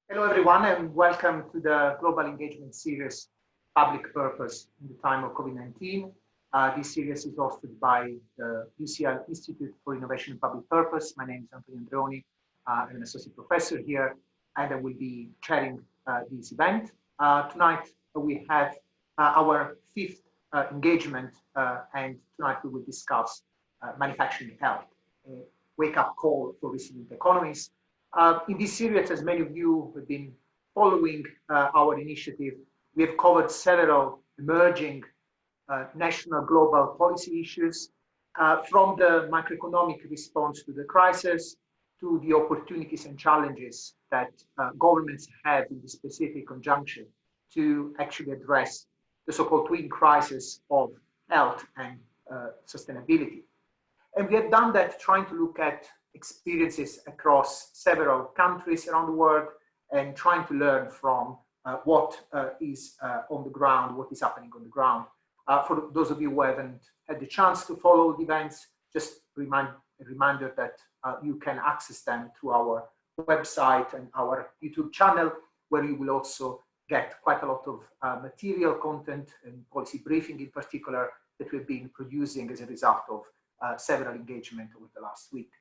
Hello, everyone, and welcome to the Global Engagement Series, Public Purpose in the Time of COVID-19. This series is hosted by the UCL Institute for Innovation and Public Purpose. My name is Antonio Andreoni. I'm an associate professor here, and I will be chairing this event. Tonight, we have our fifth engagement, and tonight we will discuss manufacturing health, a wake-up call for resilient economies. In this series, as many of you have been following our initiative, we have covered several emerging national global policy issues, from the macroeconomic response to the crisis to the opportunities and challenges that governments have in the specific conjunction to actually address the so-called twin crisis of health and sustainability. And we have done that trying to look at experiences across several countries around the world and trying to learn from what is on the ground, what is happening on the ground. For those of you who haven't had the chance to follow the events, just a reminder that you can access them through our website and our YouTube channel, where you will also get quite a lot of material content and policy briefing in particular that we've been producing as a result of several engagements over the last week.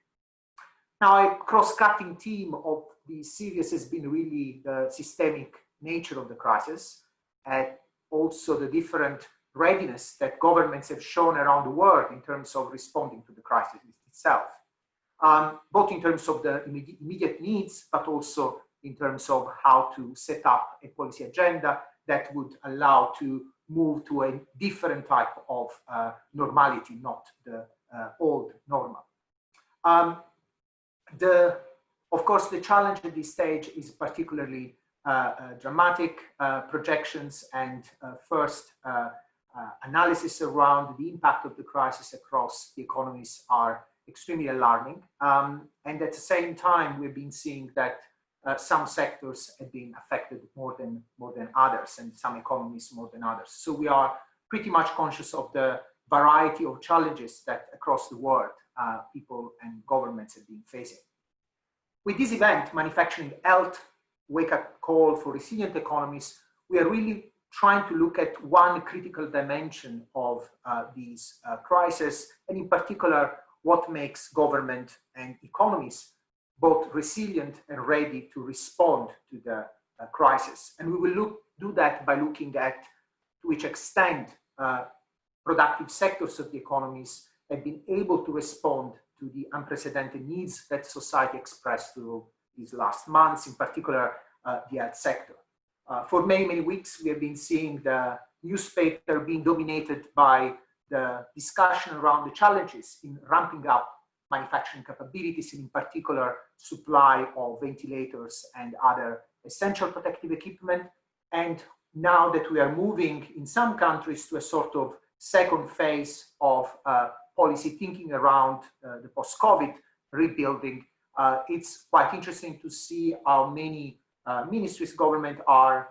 Now, a cross-cutting theme of the series has been really the systemic nature of the crisis, and also the different readiness that governments have shown around the world in terms of responding to the crisis itself, both in terms of the immediate needs, but also in terms of how to set up a policy agenda that would allow to move to a different type of normality, not the old normal. Of course, the challenge at this stage is particularly dramatic. Projections and first analysis around the impact of the crisis across the economies are extremely alarming. And at the same time, we've been seeing that some sectors have been affected more than others, and some economies more than others. So we are pretty much conscious of the variety of challenges that across the world people and governments have been facing. With this event, Manufacturing Health, Wake-up Call for Resilient Economies, we are really trying to look at one critical dimension of these crises, and in particular, what makes government and economies both resilient and ready to respond to the crisis. And we will do that by looking at to which extent productive sectors of the economies have been able to respond to the unprecedented needs that society expressed through these last months, in particular the health sector. For many weeks, we have been seeing the newspaper being dominated by the discussion around the challenges in ramping up manufacturing capabilities, and in particular supply of ventilators and other essential protective equipment. And now that we are moving in some countries to a sort of second phase of policy thinking around the post-COVID rebuilding, it's quite interesting to see how many ministries, government are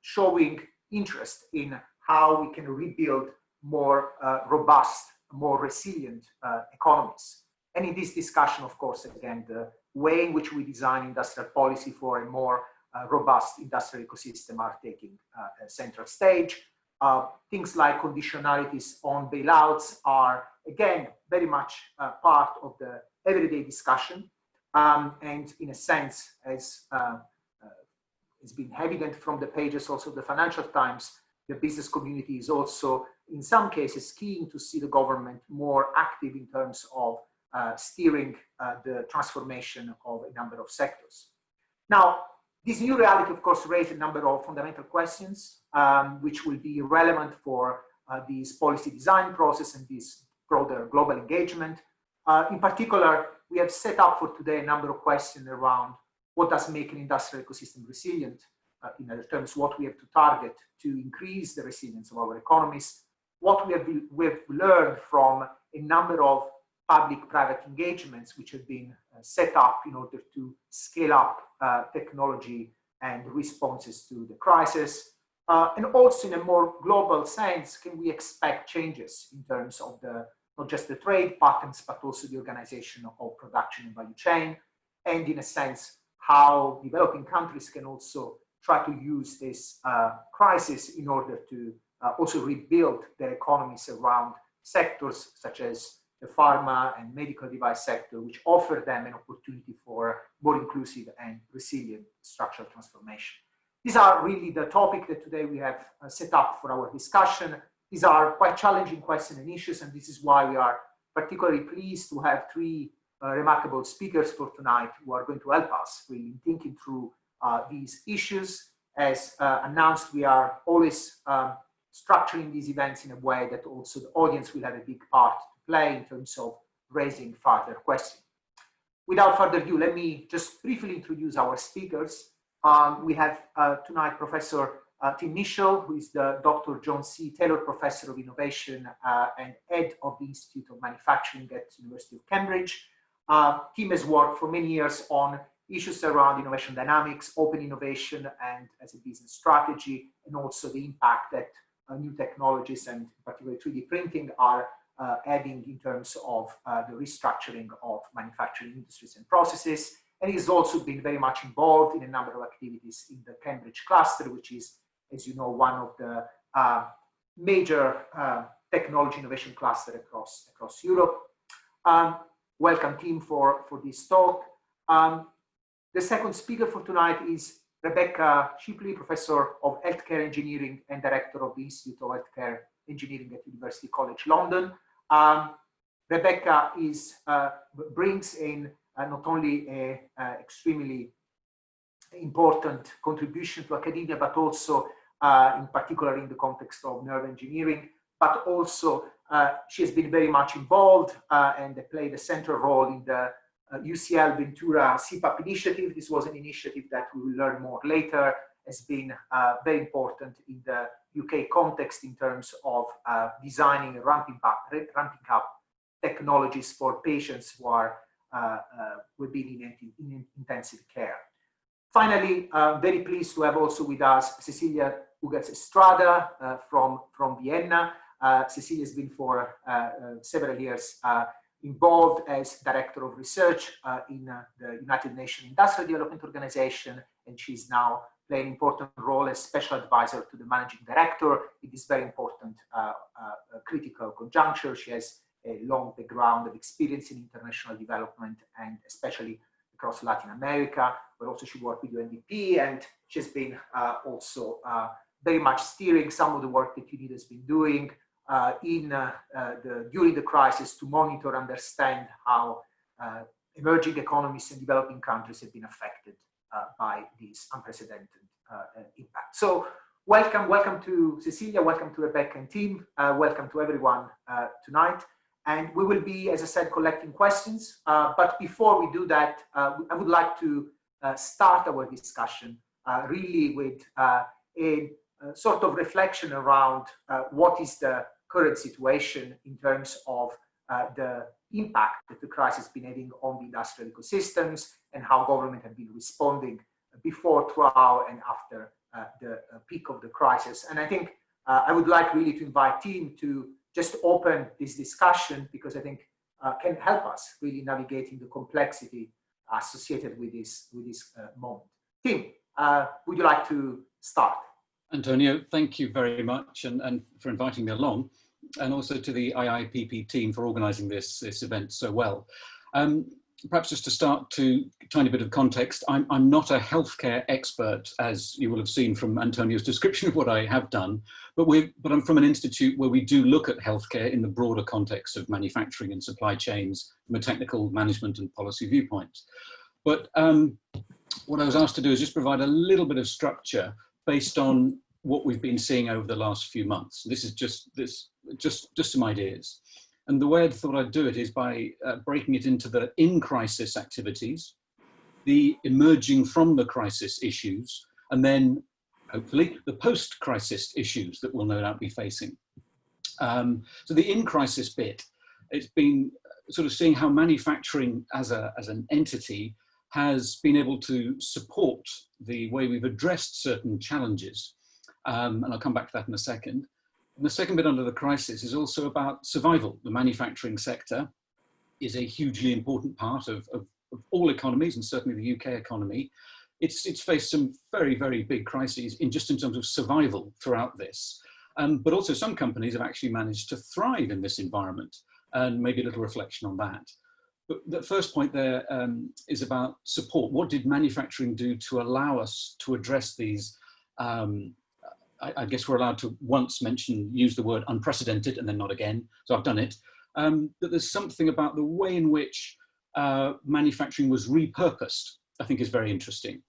showing interest in how we can rebuild more robust, more resilient economies. And in this discussion, of course, again, the way in which we design industrial policy for a more robust industrial ecosystem are taking a central stage. Things like conditionalities on bailouts are, again, very much part of the everyday discussion. And in a sense, as it's been evident from the pages also of the Financial Times, the business community is also, in some cases, keen to see the government more active in terms of steering the transformation of a number of sectors. Now, this new reality, of course, raised a number of fundamental questions, which will be relevant for this policy design process and this broader global engagement. In particular, we have set up for today a number of questions around what does make an industrial ecosystem resilient, in other terms, what we have to target to increase the resilience of our economies, what we have learned from a number of public-private engagements which have been set up in order to scale up technology and responses to the crisis. And also in a more global sense, can we expect changes in terms of not just the trade patterns, but also the organization of production and value chain? And in a sense, how developing countries can also try to use this crisis in order to also rebuild their economies around sectors such as the pharma and medical device sector, which offer them an opportunity for more inclusive and resilient structural transformation. These are really the topic that today we have set up for our discussion. These are quite challenging questions and issues, and this is why we are particularly pleased to have three remarkable speakers for tonight who are going to help us really in thinking through these issues. As announced, we are always structuring these events in a way that also the audience will have a big part to play in terms of raising further questions. Without further ado, let me just briefly introduce our speakers. We have tonight Professor Tim Minshall, who is the Dr. John C. Taylor Professor of Innovation and Head of the Institute of Manufacturing at the University of Cambridge. Tim has worked for many years on issues around innovation dynamics, open innovation, and as a business strategy, and also the impact that new technologies and particularly 3D printing are adding in terms of the restructuring of manufacturing industries and processes. And he's also been very much involved in a number of activities in the Cambridge cluster, which is, as you know, one of the major technology innovation clusters across Europe. Welcome, Tim, for this talk. The second speaker for tonight is Rebecca Shipley, Professor of Healthcare Engineering and Director of the Institute of Healthcare Engineering at University College London. Rebecca brings in not only an extremely important contribution to academia, but also in particular in the context of nerve engineering, but also she has been very much involved and played a central role in the UCL Ventura CPAP initiative. This was an initiative that we will learn more later has been very important in the UK context in terms of designing and ramping up technologies for patients who are will be in intensive care. Finally, very pleased to have also with us Cecilia Ugas Estrada from Vienna. Cecilia has been for several years involved as Director of Research in the United Nations Industrial Development Organization, and she's now playing an important role as Special Advisor to the Managing Director in this very important critical conjuncture. She has a long background of experience in international development and especially across Latin America, but also she worked with UNDP, and she's been also very much steering some of the work that UNIDO has been doing during the crisis to monitor, understand how emerging economies and developing countries have been affected by this unprecedented impact. So welcome to Cecilia, welcome to Rebecca and team, welcome to everyone tonight. And we will be, as I said, collecting questions. But before we do that, I would like to start our discussion really with a sort of reflection around what is the current situation in terms of the impact that the crisis has been having on the industrial ecosystems and how government have been responding before, throughout, and after the peak of the crisis. And I think I would like really to invite Tim to just open this discussion, because I think can help us really navigating the complexity associated with this moment. Tim, would you like to start? Antonio, thank you very much and for inviting me along, and also to the IIPP team for organising this event so well. Perhaps just to start, to a tiny bit of context, I'm not a healthcare expert, as you will have seen from Antonio's description of what I have done, but I'm from an institute where we do look at healthcare in the broader context of manufacturing and supply chains from a technical management and policy viewpoint. But what I was asked to do is just provide a little bit of structure based on what we've been seeing over the last few months. This is just some ideas. And the way I thought I'd do it is by breaking it into the in-crisis activities, the emerging from the crisis issues, and then hopefully the post-crisis issues that we'll no doubt be facing. So the in-crisis bit, it's been sort of seeing how manufacturing as an entity has been able to support the way we've addressed certain challenges. And I'll come back to that in a second. And the second bit under the crisis is also about survival. The manufacturing sector is a hugely important part of all economies, and certainly the UK economy, it's faced some very, very big crises in terms of survival throughout this. But also some companies have actually managed to thrive in this environment, and maybe a little reflection on that. But the first point there is about support. What did manufacturing do to allow us to address these, I guess we're allowed to once use the word unprecedented and then not again, so I've done it. But there's something about the way in which manufacturing was repurposed, I think is very interesting.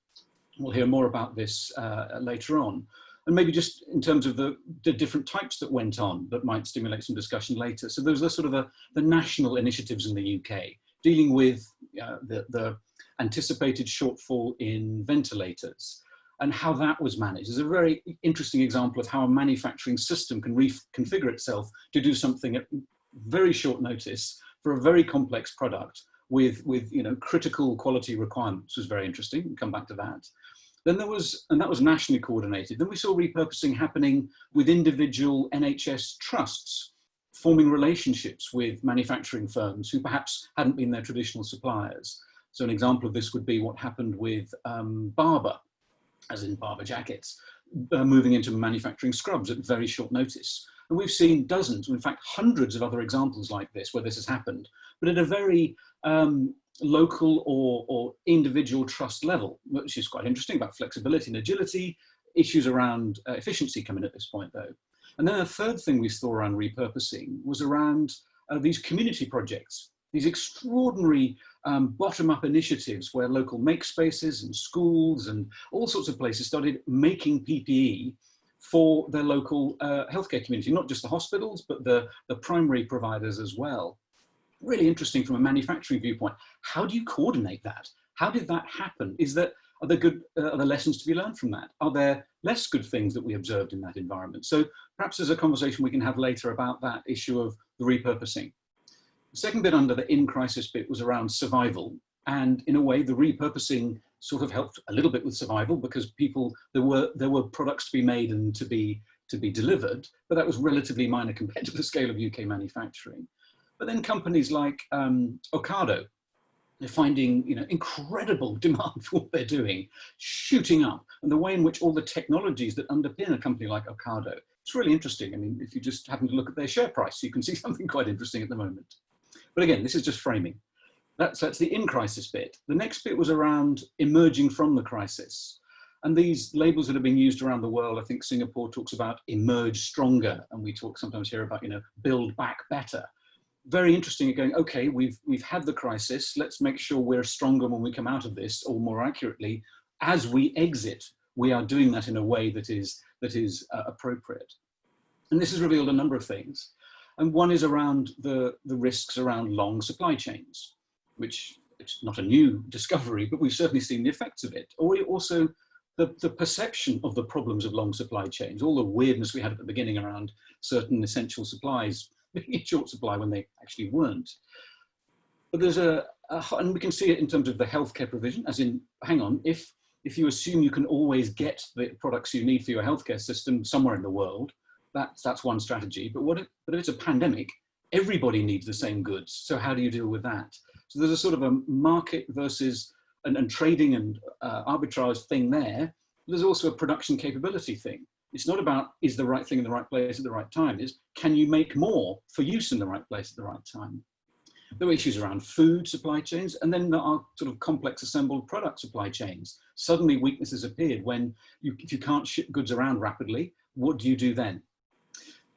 We'll hear more about this later on. And maybe just in terms of the different types that went on that might stimulate some discussion later. So there's the sort of the national initiatives in the UK dealing with the anticipated shortfall in ventilators and how that was managed. It's a very interesting example of how a manufacturing system can reconfigure itself to do something at very short notice for a very complex product with critical quality requirements. Was very interesting. We'll come back to that. Then that was nationally coordinated. Then we saw repurposing happening with individual NHS trusts, forming relationships with manufacturing firms who perhaps hadn't been their traditional suppliers. So an example of this would be what happened with Barbour, as in Barbour jackets, moving into manufacturing scrubs at very short notice. And we've seen dozens, in fact, hundreds of other examples like this where this has happened, but at a very local or individual trust level, which is quite interesting about flexibility and agility. Issues around efficiency come in at this point though. And then a third thing we saw around repurposing was around these community projects, these extraordinary bottom-up initiatives where local makespaces and schools and all sorts of places started making PPE for their local healthcare community, not just the hospitals, but the primary providers as well. Really interesting from a manufacturing viewpoint. How do you coordinate that? How did that happen? Are there lessons to be learned from that? Are there less good things that we observed in that environment? So perhaps there's a conversation we can have later about that issue of the repurposing. The second bit under the in-crisis bit was around survival. And in a way, the repurposing sort of helped a little bit with survival because there were products to be made and to be delivered, but that was relatively minor compared to the scale of UK manufacturing. But then companies like Ocado, they're finding incredible demand for what they're doing, shooting up, and the way in which all the technologies that underpin a company like Ocado, it's really interesting. I mean, if you just happen to look at their share price, you can see something quite interesting at the moment. But again, this is just framing. That's the in-crisis bit. The next bit was around emerging from the crisis. And these labels that have been used around the world, I think Singapore talks about emerge stronger, and we talk sometimes here about build back better. Very interesting at going, okay, we've had the crisis, let's make sure we're stronger when we come out of this, or more accurately, as we exit, we are doing that in a way that is appropriate. And this has revealed a number of things. And one is around the risks around long supply chains, which it's not a new discovery, but we've certainly seen the effects of it. Or also the perception of the problems of long supply chains, all the weirdness we had at the beginning around certain essential supplies being in short supply when they actually weren't. But there's and we can see it in terms of the healthcare provision, as in, hang on, if you assume you can always get the products you need for your healthcare system somewhere in the world, that's one strategy. But if it's a pandemic, everybody needs the same goods. So how do you deal with that? So there's a sort of a market versus and trading and arbitrage thing there. There's also a production capability thing. It's not about is the right thing in the right place at the right time, is can you make more for use in the right place at the right time? There are issues around food supply chains, and then there are sort of complex assembled product supply chains. Suddenly weaknesses appeared when if you can't ship goods around rapidly, what do you do then?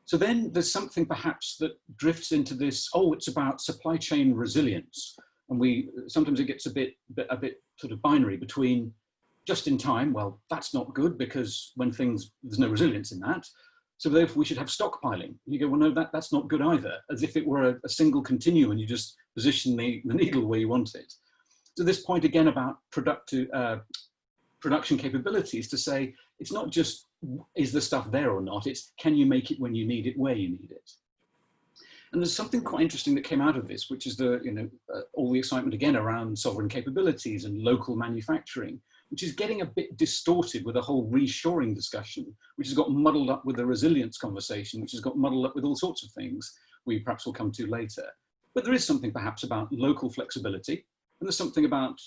So then there's something perhaps that drifts into this, it's about supply chain resilience. And sometimes it gets a bit sort of binary between just in time. Well, that's not good because there's no resilience in that. So therefore we should have stockpiling. You go, well, no, that's not good either. As if it were a single continuum and you just position the needle where you want it. So this point again about production capabilities to say, it's not just, is the stuff there or not? It's, can you make it when you need it, where you need it? And there's something quite interesting that came out of this, which is all the excitement again around sovereign capabilities and local manufacturing, which is getting a bit distorted with the whole reshoring discussion, which has got muddled up with the resilience conversation, which has got muddled up with all sorts of things we perhaps will come to later. But there is something perhaps about local flexibility And there's something about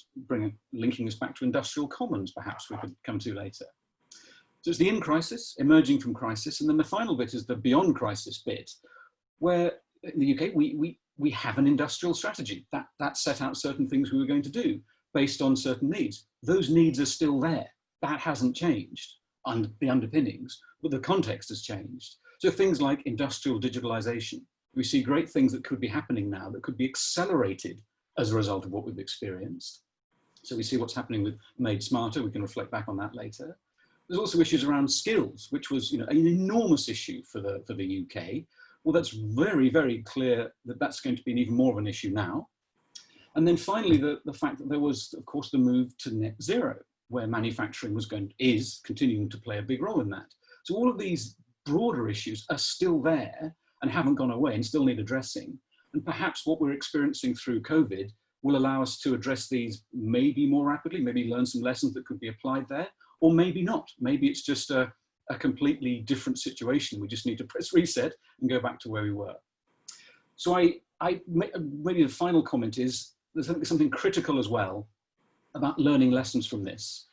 linking us back to industrial commons, perhaps we could come to later. So it's the in crisis, emerging from crisis, and then the final bit is the beyond crisis bit, where in the UK, we have an industrial strategy that set out certain things we were going to do based on certain needs. Those needs are still there. That hasn't changed, and the underpinnings, but the context has changed. So things like industrial digitalization, we see great things that could be happening now that could be accelerated as a result of what we've experienced. So we see what's happening with Made Smarter. We can reflect back on that later. There's also issues around skills, which was, you know, an enormous issue for the UK. Well, that's very, very clear that that's going to be even more of an issue now. And then finally, the fact that there was, of course, the move to net zero, where manufacturing is continuing to play a big role in that. So all of these broader issues are still there and haven't gone away and still need addressing. And perhaps what we're experiencing through COVID will allow us to address these maybe more rapidly, maybe learn some lessons that could be applied there, or maybe not. Maybe it's just a completely different situation. We just need to press reset and go back to where we were. So maybe the final comment is, there's something critical as well about learning lessons from this.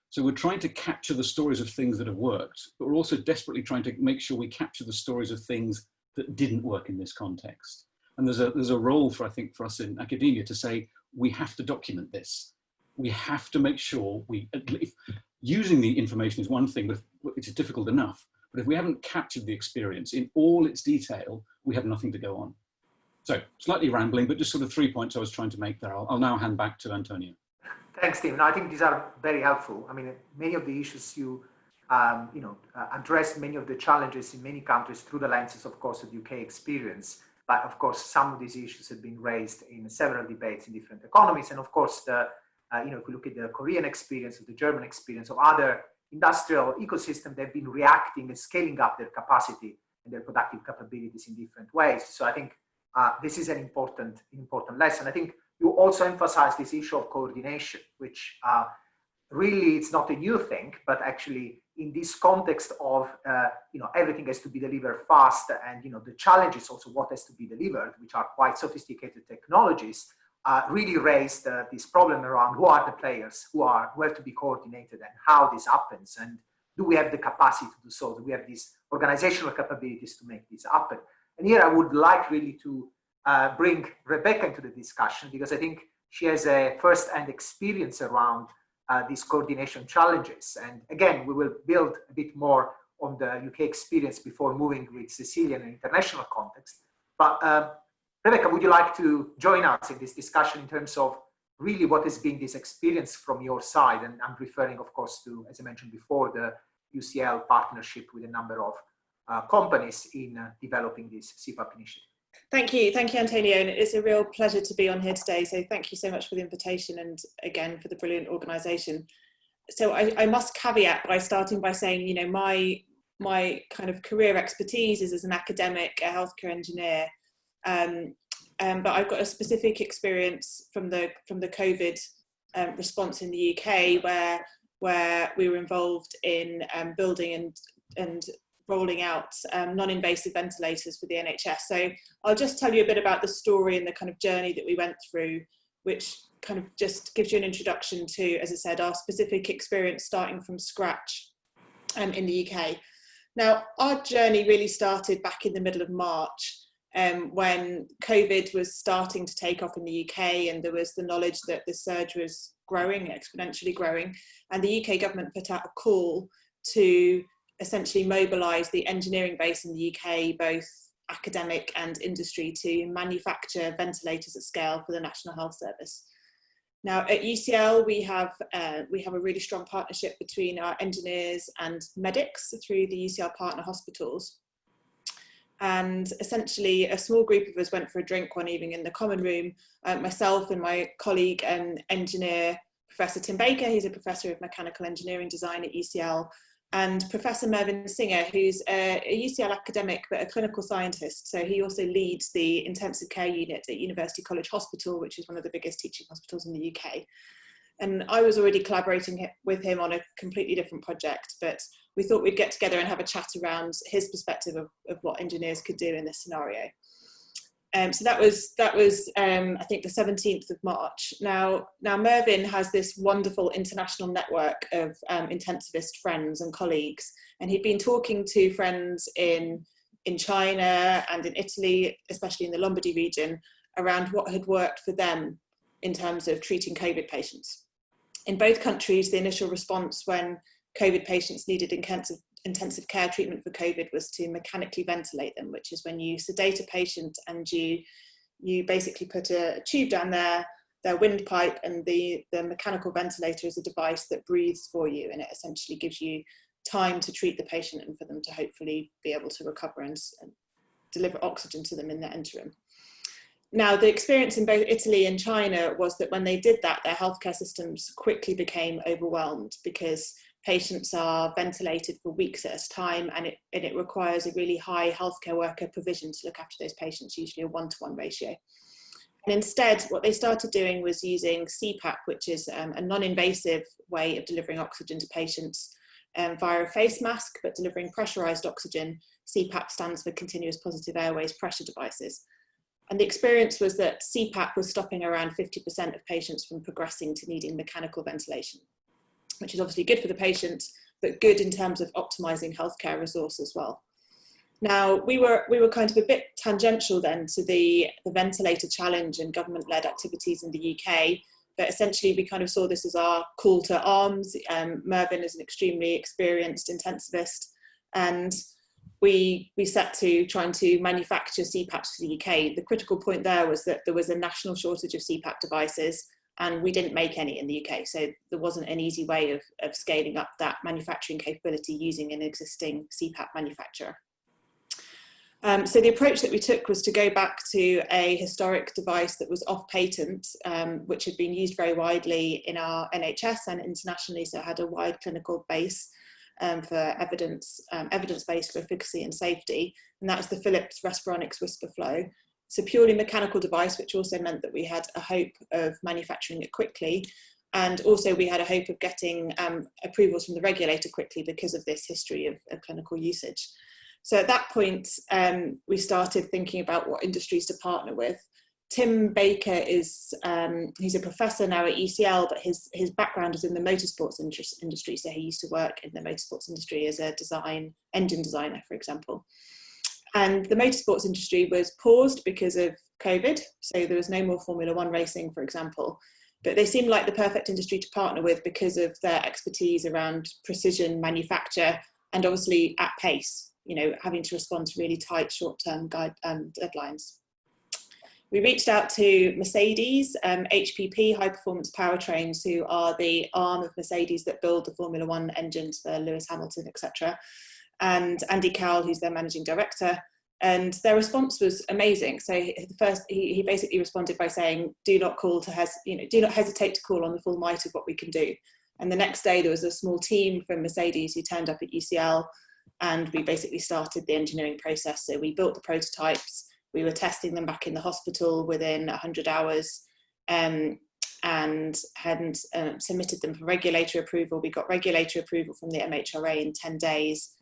So we're trying to capture the stories of things that have worked, but we're also desperately trying to make sure we capture the stories of things that didn't work in this context. And there's a role for, I think, for us in academia to say, we have to document this. We have to make sure using the information is one thing, but it's difficult enough. But if we haven't captured the experience in all its detail, we have nothing to go on. So slightly rambling, but just sort of 3 points I was trying to make there. I'll now hand back to Antonio. Thanks, Stephen. I think these are very helpful. I mean, many of the issues you address many of the challenges in many countries through the lenses, of course, of UK experience. But of course, some of these issues have been raised in several debates in different economies. And of course, if we look at the Korean experience or the German experience or other industrial ecosystem, they've been reacting and scaling up their capacity and their productive capabilities in different ways. So I think this is an important lesson. I think you also emphasize this issue of coordination, which really it's not a new thing, but actually in this context of everything has to be delivered fast, and the challenges also what has to be delivered, which are quite sophisticated technologies, really raised this problem around who are the players who have to be coordinated and how this happens, and do we have the capacity to do so? Do we have these organizational capabilities to make this happen? And here I would like really to bring Rebecca into the discussion, because I think she has a first-hand experience around these coordination challenges. And again, we will build a bit more on the UK experience before moving with Cecilia in an international context. But Rebecca, would you like to join us in this discussion in terms of really what has been this experience from your side? And I'm referring, of course, to, as I mentioned before, the UCL partnership with a number of companies in developing this CPAP initiative. Thank you, Antonio, and it's a real pleasure to be on here today. So thank you so much for the invitation, and again for the brilliant organisation. So I must caveat by starting by saying, my kind of career expertise is as an academic, a healthcare engineer, but I've got a specific experience from the COVID response in the UK, where we were involved in building and rolling out non-invasive ventilators for the NHS. So I'll just tell you a bit about the story and the kind of journey that we went through, which kind of just gives you an introduction to, as I said, our specific experience starting from scratch in the UK. Now, our journey really started back in the middle of March, when COVID was starting to take off in the UK, and there was the knowledge that the surge was growing, exponentially growing, and the UK government put out a call to essentially mobilise the engineering base in the UK, both academic and industry, to manufacture ventilators at scale for the National Health Service. Now at UCL, we have a really strong partnership between our engineers and medics through the UCL partner hospitals. And essentially a small group of us went for a drink one evening in the common room, myself and my colleague and engineer, Professor Tim Baker, who's a professor of mechanical engineering design at UCL, and Professor Mervyn Singer, who's a UCL academic but a clinical scientist. So he also leads the intensive care unit at University College Hospital, which is one of the biggest teaching hospitals in the UK. And I was already collaborating with him on a completely different project, but we thought we'd get together and have a chat around his perspective of what engineers could do in this scenario. So that was I think the 17th of March. Now Mervyn has this wonderful international network of intensivist friends and colleagues, and he'd been talking to friends in China and in Italy, especially in the Lombardy region, around what had worked for them in terms of treating COVID patients. In both countries, the initial response when COVID patients needed intensive care treatment for COVID was to mechanically ventilate them, which is when you sedate a patient and you basically put a tube down their windpipe, and the mechanical ventilator is a device that breathes for you, and it essentially gives you time to treat the patient and for them to hopefully be able to recover and deliver oxygen to them in the interim. Now, the experience in both Italy and China was that when they did that, their healthcare systems quickly became overwhelmed, because patients are ventilated for weeks at a time, and it requires a really high healthcare worker provision to look after those patients, usually a 1-to-1 ratio. And instead, what they started doing was using CPAP, which is a non-invasive way of delivering oxygen to patients via a face mask, but delivering pressurized oxygen. CPAP stands for continuous positive airways pressure devices. And the experience was that CPAP was stopping around 50% of patients from progressing to needing mechanical ventilation, which is obviously good for the patient, but good in terms of optimizing healthcare resource as well. Now, we were kind of a bit tangential then to the ventilator challenge and government-led activities in the UK, but essentially we kind of saw this as our call to arms. Mervyn is an extremely experienced intensivist, and we set to trying to manufacture CPAPs for the UK. The critical point there was that there was a national shortage of CPAP devices, and we didn't make any in the UK. So there wasn't an easy way of scaling up that manufacturing capability using an existing CPAP manufacturer. So the approach that we took was to go back to a historic device that was off patent, which had been used very widely in our NHS and internationally, so it had a wide clinical base for evidence-based for efficacy and safety, and that was the Philips Respironics Whisper Flow. It's a purely mechanical device, which also meant that we had a hope of manufacturing it quickly, and also we had a hope of getting approvals from the regulator quickly because of this history of clinical usage. So at that point, we started thinking about what industries to partner with. Tim Baker is, he's a professor now at ECL, but his background is in the motorsports industry. So he used to work in the motorsports industry as a engine designer, for example. And the motorsports industry was paused because of COVID. So there was no more Formula One racing, for example. But they seemed like the perfect industry to partner with because of their expertise around precision manufacture and obviously at pace, you know, having to respond to really tight short-term deadlines. We reached out to Mercedes, HPP, High Performance Powertrains, who are the arm of Mercedes that build the Formula One engines for Lewis Hamilton, etc., and Andy Cowell, who's their managing director. And their response was amazing. So he basically responded by saying, do not hesitate to call on the full might of what we can do. And the next day there was a small team from Mercedes who turned up at UCL, and we basically started the engineering process. So we built the prototypes. We were testing them back in the hospital within 100 hours and hadn't submitted them for regulatory approval. We got regulatory approval from the MHRA in 10 days.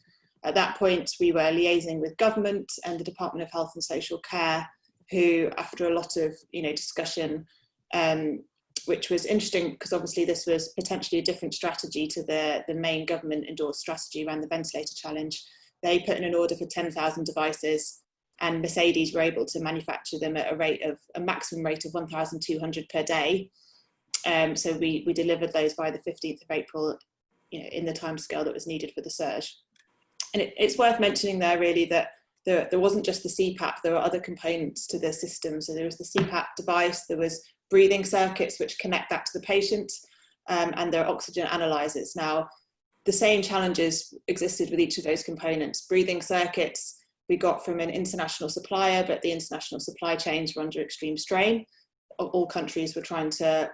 At that point, we were liaising with government and the Department of Health and Social Care, who, after a lot of discussion, which was interesting because obviously this was potentially a different strategy to the main government endorsed strategy around the ventilator challenge. They put in an order for 10,000 devices, and Mercedes were able to manufacture them at a maximum rate of 1,200 per day. So we delivered those by the 15th of April, in the timescale that was needed for the surge. And it's worth mentioning there really that there wasn't just the CPAP, there were other components to the system. So there was the CPAP device, there was breathing circuits which connect that to the patient, and there are oxygen analyzers. Now, the same challenges existed with each of those components. Breathing circuits we got from an international supplier, but the international supply chains were under extreme strain. All countries were trying to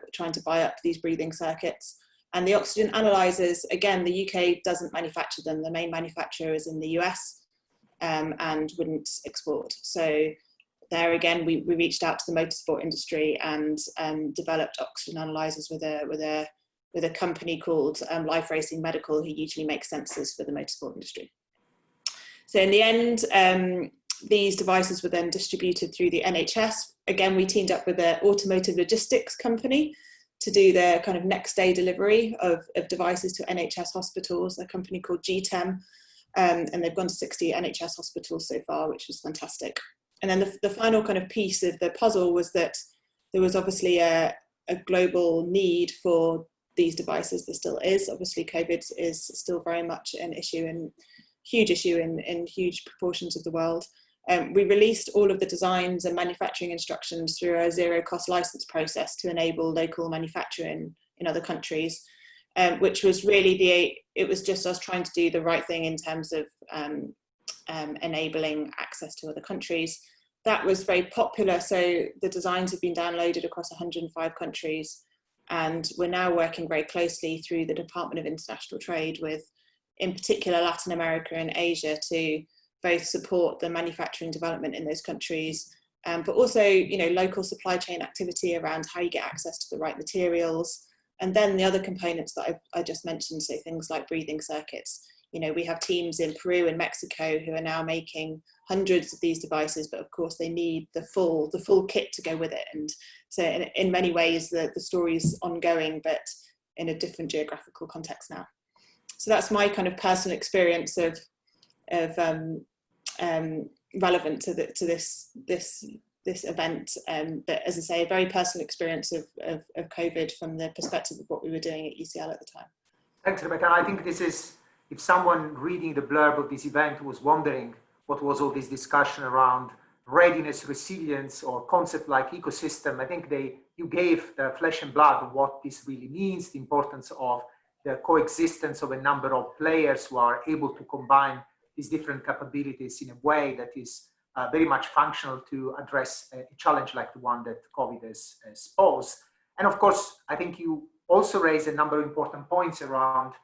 buy up these breathing circuits. And the oxygen analyzers, again, the UK doesn't manufacture them. The main manufacturer is in the US and wouldn't export. So there again, we reached out to the motorsport industry and developed oxygen analyzers with a company called Life Racing Medical, who usually makes sensors for the motorsport industry. So in the end, these devices were then distributed through the NHS. Again, we teamed up with an automotive logistics company to do the kind of next day delivery of devices to NHS hospitals, a company called GTEM, and they've gone to 60 NHS hospitals so far, which was fantastic. And then the final kind of piece of the puzzle was that there was obviously a global need for these devices. There still is. Obviously, COVID is still very much an issue and huge issue in huge proportions of the world. We released all of the designs and manufacturing instructions through a zero-cost license process to enable local manufacturing in other countries, which was really it was just us trying to do the right thing in terms of enabling access to other countries. That was very popular, so the designs have been downloaded across 105 countries, and we're now working very closely through the Department of International Trade with, in particular, Latin America and Asia to both support the manufacturing development in those countries, but also, local supply chain activity around how you get access to the right materials. And then the other components that I just mentioned, so things like breathing circuits. We have teams in Peru and Mexico who are now making hundreds of these devices, but of course they need the full kit to go with it. And so in many ways, the story is ongoing, but in a different geographical context now. So that's my kind of personal experience of relevant to this event, but as I say, a very personal experience of COVID from the perspective of what we were doing at UCL at the time. Thanks, Rebecca. And I think this is, if someone reading the blurb of this event was wondering what was all this discussion around readiness, resilience, or concept like ecosystem, I think you gave the flesh and blood of what this really means, the importance of the coexistence of a number of players who are able to combine these different capabilities in a way that is very much functional to address a challenge like the one that COVID has posed. And of course, I think you also raised a number of important points around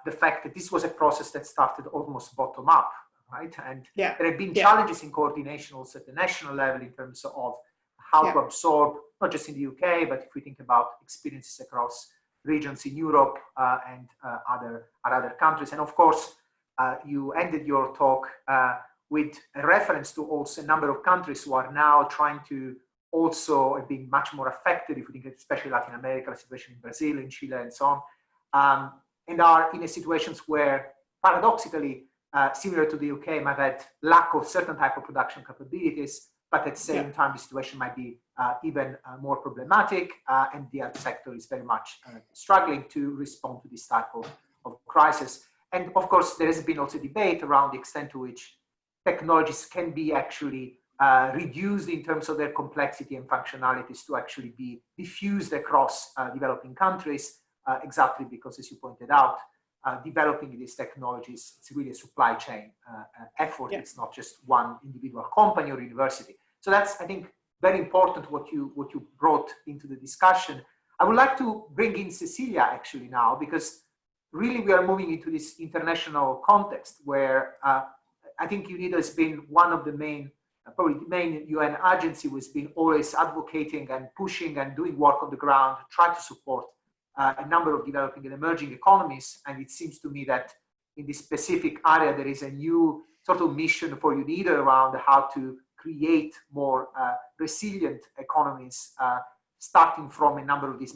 the fact that this was a process that started almost bottom up, right? And there have been challenges in coordination also at the national level in terms of how to absorb, not just in the UK, but if we think about experiences across regions in Europe and other countries. And of course, you ended your talk with a reference to also a number of countries who are now trying to also be much more affected, if we think especially Latin America, the situation in Brazil, in Chile, and so on, and are in a situations where, paradoxically, similar to the UK, might have had lack of certain type of production capabilities, but at the same time, the situation might be even more problematic, and the art sector is very much struggling to respond to this type of crisis. And of course, there has been also debate around the extent to which technologies can be actually reduced in terms of their complexity and functionalities to actually be diffused across developing countries, exactly because, as you pointed out, developing these technologies, it's really a supply chain effort. It's not just one individual company or university. So that's, I think, very important what you brought into the discussion. I would like to bring in Cecilia actually now, because really we are moving into this international context where I think UNIDO has been one of the main, probably the main UN agency who has been always advocating and pushing and doing work on the ground, try to support a number of developing and emerging economies. And it seems to me that in this specific area, there is a new sort of mission for UNIDO around how to create more resilient economies, starting from a number of these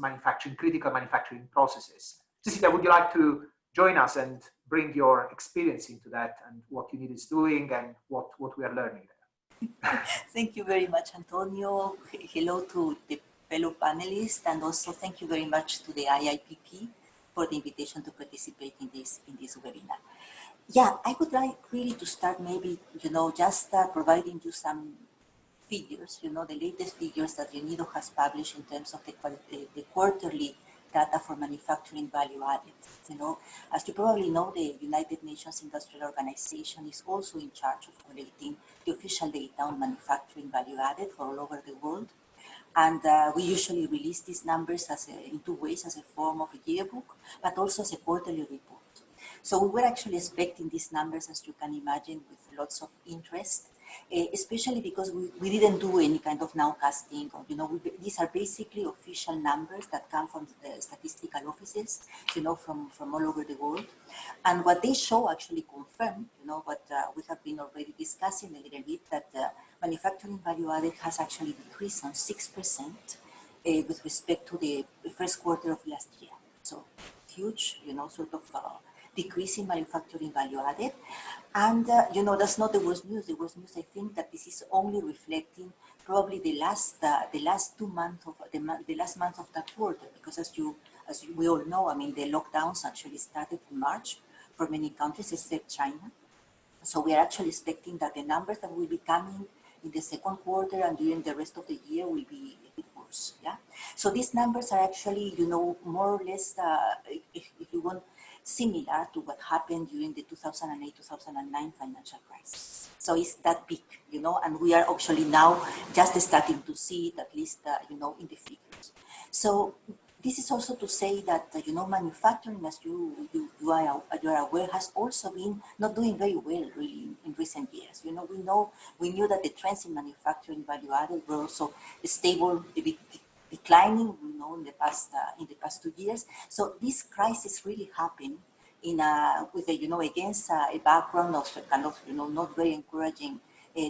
critical manufacturing processes. Cecilia, would you like to join us and bring your experience into that and what UNIDO is doing and what we are learning there? Thank you very much, Antonio. Hello to the fellow panelists, and also thank you very much to the IIPP for the invitation to participate in this webinar. Yeah, I would like really to start maybe, just providing you some figures, the latest figures that UNIDO has published in terms of the quarterly data for manufacturing value added. As you probably know, the United Nations Industrial Organization is also in charge of collecting the official data on manufacturing value added for all over the world. And we usually release these numbers in two ways, as a form of a yearbook, but also as a quarterly report. So we were actually expecting these numbers, as you can imagine, with lots of interest. especially because we didn't do any kind of nowcasting. Or, these are basically official numbers that come from the statistical offices, from all over the world. And what they show actually confirm, what we have been already discussing a little bit, that manufacturing value added has actually decreased on 6% with respect to the first quarter of last year. So huge, sort of decrease in manufacturing value added. And, that's not the worst news. The worst news, I think, that this is only reflecting probably the last 2 months of the last month of that quarter, because as we all know, I mean, the lockdowns actually started in March for many countries except China. So we are actually expecting that the numbers that will be coming in the second quarter and during the rest of the year will be a bit worse. Yeah. So these numbers are actually, more or less, if you want, similar to what happened during the 2008-2009 financial crisis. So it's that big, and we are actually now just starting to see it, at least, in the figures. So this is also to say that, manufacturing, as you are aware, has also been not doing very well, really, in recent years. We knew that the trends in manufacturing value added were also stable, a bit declining, in the past 2 years. So this crisis really happened with against a background of kind of, not very encouraging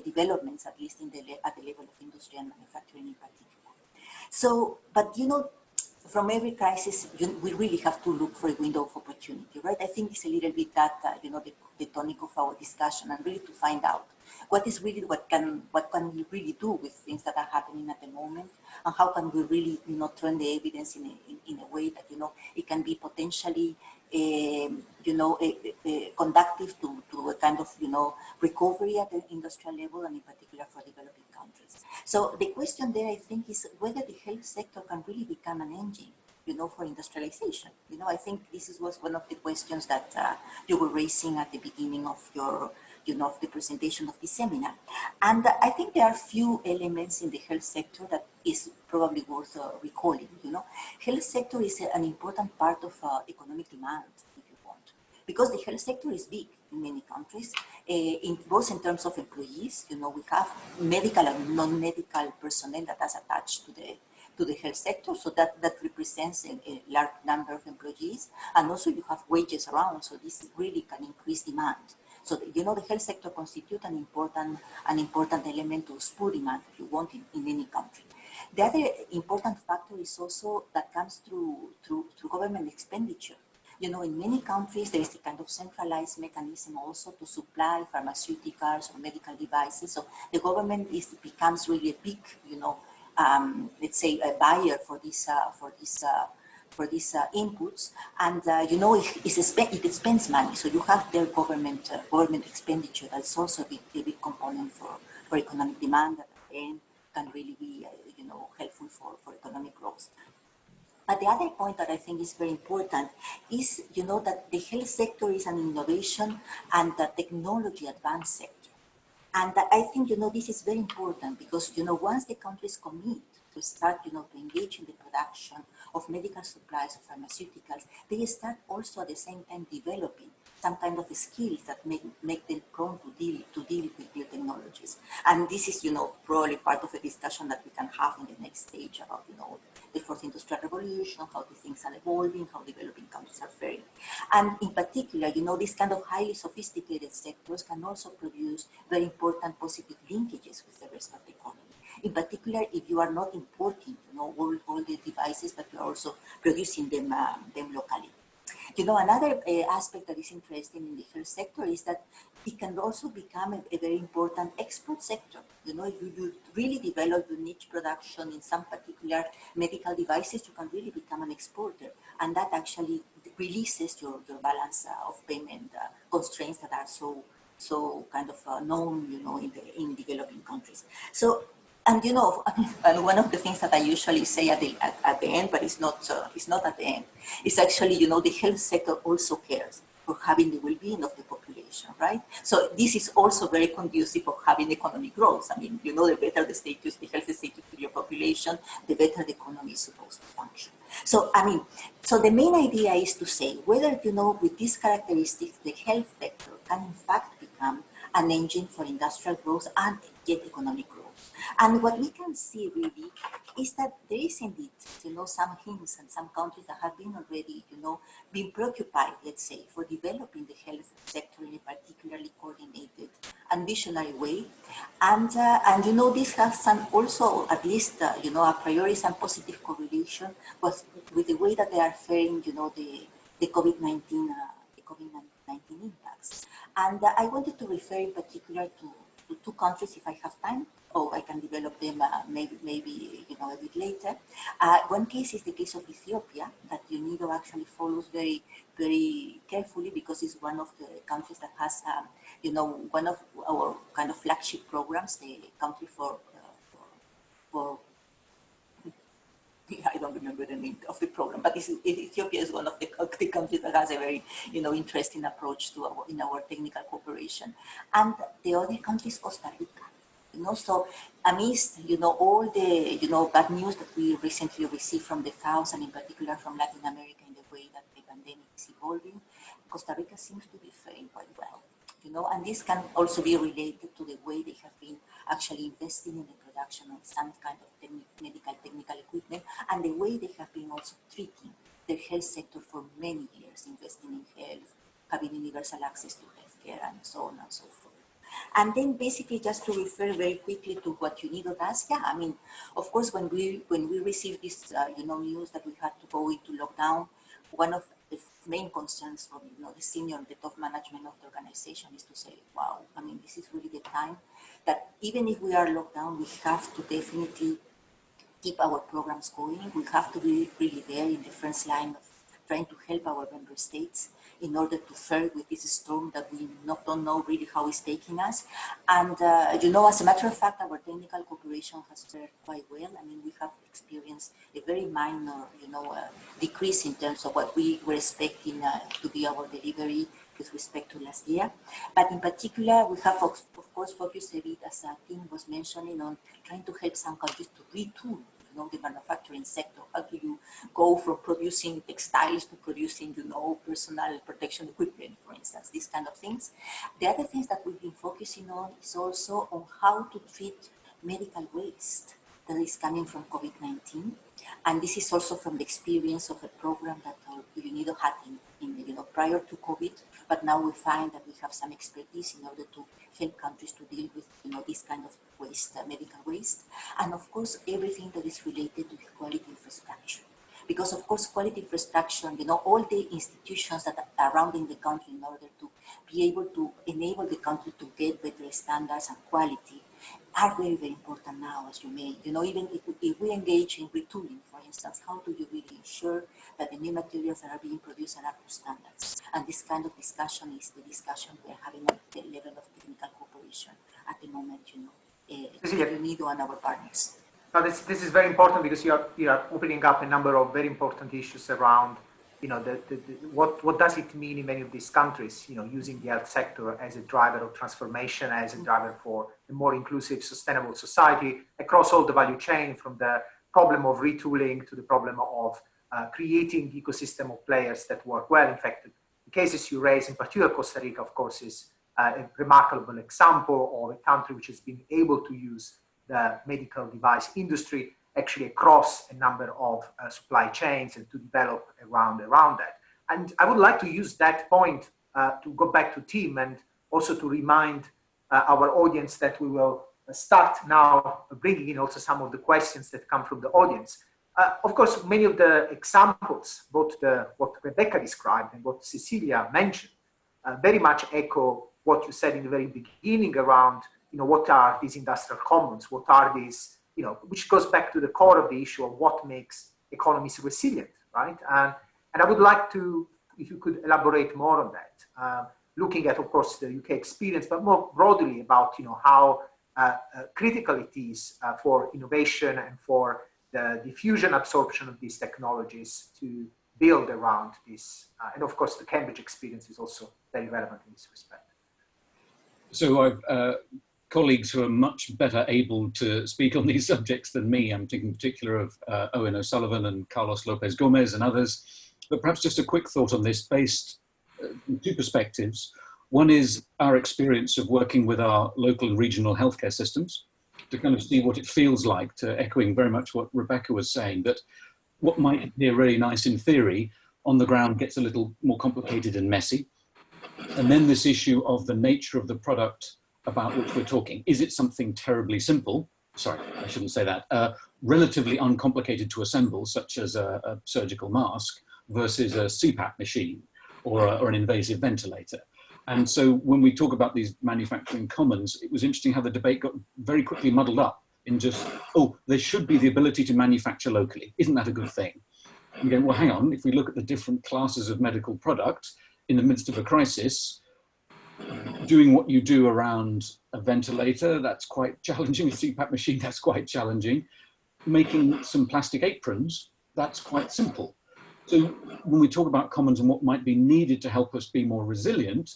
developments, at least at the level of industry and manufacturing in particular. So, but from every crisis, we really have to look for a window of opportunity, right? I think it's a little bit that, the tonic of our discussion, and really to find out what can we really do with things that are happening at the moment, and how can we really, turn the evidence in a way that, it can be potentially, conductive to a kind of, recovery at the industrial level, and in particular for developing countries. So the question there, I think, is whether the health sector can really become an engine, for industrialization. I think this was one of the questions that you were raising at the beginning of your, of the presentation of the seminar. And I think there are few elements in the health sector that is probably worth recalling. Health sector is an important part of economic demand, if you want, because the health sector is big in many countries, both in terms of employees. We have medical and non-medical personnel that is attached to the health sector, so that represents a large number of employees, and also you have wages around, so this really can increase demand. So the health sector constitutes an important element to spur demand, if you want, in any country. The other important factor is also that comes through government expenditure. In many countries, there is a kind of centralized mechanism also to supply pharmaceuticals or medical devices. So the government becomes really a big, let's say, a buyer for these inputs, and it spends money. So you have their government expenditure. That's also a big component for economic demand that then can really be helpful for economic growth. But the other point that I think is very important is that the health sector is an innovation and a technology advanced sector. And I think, this is very important because, once the countries commit to start, to engage in the production of medical supplies or pharmaceuticals, they start also at the same time developing some kind of skills that make them prone to deal with new technologies. And this is, probably part of a discussion that we can have in the next stage about, the fourth industrial revolution, how the things are evolving, how developing countries are faring. And in particular, these kind of highly sophisticated sectors can also produce very important positive linkages with the rest of the economy. In particular, if you are not importing, all the devices, but you are also producing them locally. Another aspect that is interesting in the health sector is that it can also become a very important export sector. If you really develop your niche production in some particular medical devices, you can really become an exporter. And that actually releases your balance of payment constraints that are so kind of known, in developing countries. So, and and one of the things that I usually say at the end, but it's not at the end, is actually, the health sector also cares for having the well-being of the population, right? So this is also very conducive for having economic growth. I mean, the better the status, the health status of your population, the better the economy is supposed to function. So, so the main idea is to say whether, with these characteristics, the health sector can in fact become an engine for industrial growth and yet economic growth. And what we can see really is that there is indeed, some hints and some countries that have been already, been preoccupied, let's say, for developing the health sector in a particularly coordinated and visionary way. And this has some also, at least, a priori, some positive correlation with the way that they are faring, the COVID-19 impacts. And I wanted to refer in particular to two countries, if I have time, or I can develop them maybe a bit later. One case is the case of Ethiopia, that UNIDO actually follows very, very carefully, because it's one of the countries that has, one of our kind of flagship programs, the country for I don't remember the name of the program, but Ethiopia is one of the countries that has a very, interesting approach to our technical cooperation. And the other country is Costa Rica. So amidst, all the, bad news that we recently received from the South, and in particular from Latin America, in the way that the pandemic is evolving, Costa Rica seems to be faring quite well. And this can also be related to the way they have been actually investing in the production of some kind of medical technical equipment, and the way they have been also treating the health sector for many years, investing in health, having universal access to healthcare, and so on and so forth. And then basically, just to refer very quickly to what UNIDO does, of course, when we received this, news that we had to go into lockdown, one of the main concerns from, the top management of the organization is to say, wow, this is really the time that even if we are locked down, we have to definitely keep our programs going. We have to be really there in the first line of trying to help our member states in order to fare with this storm that we don't know really how it's taking us. And, as a matter of fact, our technical cooperation has fared quite well. We have experienced a very minor, decrease in terms of what we were expecting to be our delivery with respect to last year. But in particular, we have, of course, focused a bit, as Tim was mentioning, on trying to help some countries to retool the manufacturing sector. How do you go from producing textiles to producing, personal protection equipment, for instance, these kind of things. The other things that we've been focusing on is also on how to treat medical waste that is coming from COVID-19. And this is also from the experience of a program that UNIDO had in prior to COVID, but now we find that we have some expertise in order to help countries to deal with, this kind of waste, medical waste, and of course, everything that is related to quality infrastructure. Because of course, quality infrastructure, all the institutions that are around in the country in order to be able to enable the country to get better standards and quality are very, very important now, as you may, even if we engage in retooling, for instance, how do you really ensure that the new materials that are being produced are up to standards? And this kind of discussion is the discussion we're having at the level of technical cooperation at the moment, UNIDO and our partners. Now, this is very important, because you are opening up a number of very important issues around, what does it mean in many of these countries, using the health sector as a driver of transformation, as a driver for a more inclusive, sustainable society across all the value chain, from the problem of retooling to the problem of creating the ecosystem of players that work well. In fact, the cases you raise, in particular Costa Rica, of course, is a remarkable example of a country which has been able to use the medical device industry actually across a number of supply chains, and to develop around that. And I would like to use that point to go back to Tim, and also to remind our audience that we will start now bringing in also some of the questions that come from the audience. Of course, many of the examples, both what Rebecca described and what Cecilia mentioned, very much echo what you said in the very beginning around, what are these industrial commons? What are these, which goes back to the core of the issue of what makes economies resilient, right? And I would like to, if you could elaborate more on that, looking at, of course, the UK experience, but more broadly about, how critical it is for innovation and for the diffusion absorption of these technologies to build around this. And of course, the Cambridge experience is also very relevant in this respect. So I've colleagues who are much better able to speak on these subjects than me. I'm thinking in particular of Owen O'Sullivan and Carlos Lopez Gomez and others. But perhaps just a quick thought on this, based on two perspectives. One is our experience of working with our local and regional healthcare systems to kind of see what it feels like, to echoing very much what Rebecca was saying, that what might appear really nice in theory on the ground gets a little more complicated and messy. And then this issue of the nature of the product about which we're talking. Is it something terribly simple? Sorry, I shouldn't say that. Relatively uncomplicated to assemble, such as a surgical mask, versus a CPAP machine or an invasive ventilator. And so when we talk about these manufacturing commons, it was interesting how the debate got very quickly muddled up in just, oh, there should be the ability to manufacture locally. Isn't that a good thing? And going, well, hang on, if we look at the different classes of medical product in the midst of a crisis, doing what you do around a ventilator, that's quite challenging. A CPAP machine, that's quite challenging. Making some plastic aprons, that's quite simple. So when we talk about commons and what might be needed to help us be more resilient,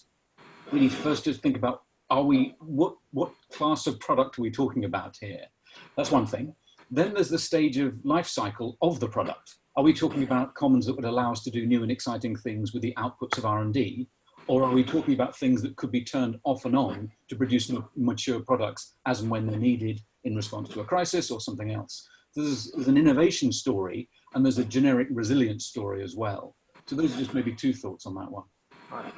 we need first to think about, what class of product are we talking about here? That's one thing. Then there's the stage of life cycle of the product. Are we talking about commons that would allow us to do new and exciting things with the outputs of R&D? Or are we talking about things that could be turned off and on to produce mature products as and when they're needed in response to a crisis or something else? So there's an innovation story and there's a generic resilience story as well. So those are just maybe two thoughts on that one. Right.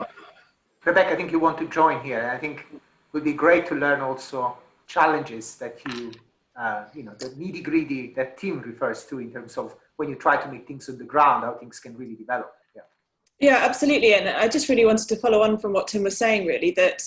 Rebecca, I think you want to join here. I think it would be great to learn also challenges that you the nitty-gritty that Tim refers to in terms of when you try to make things on the ground, how things can really develop. Yeah, absolutely. And I just really wanted to follow on from what Tim was saying, really, that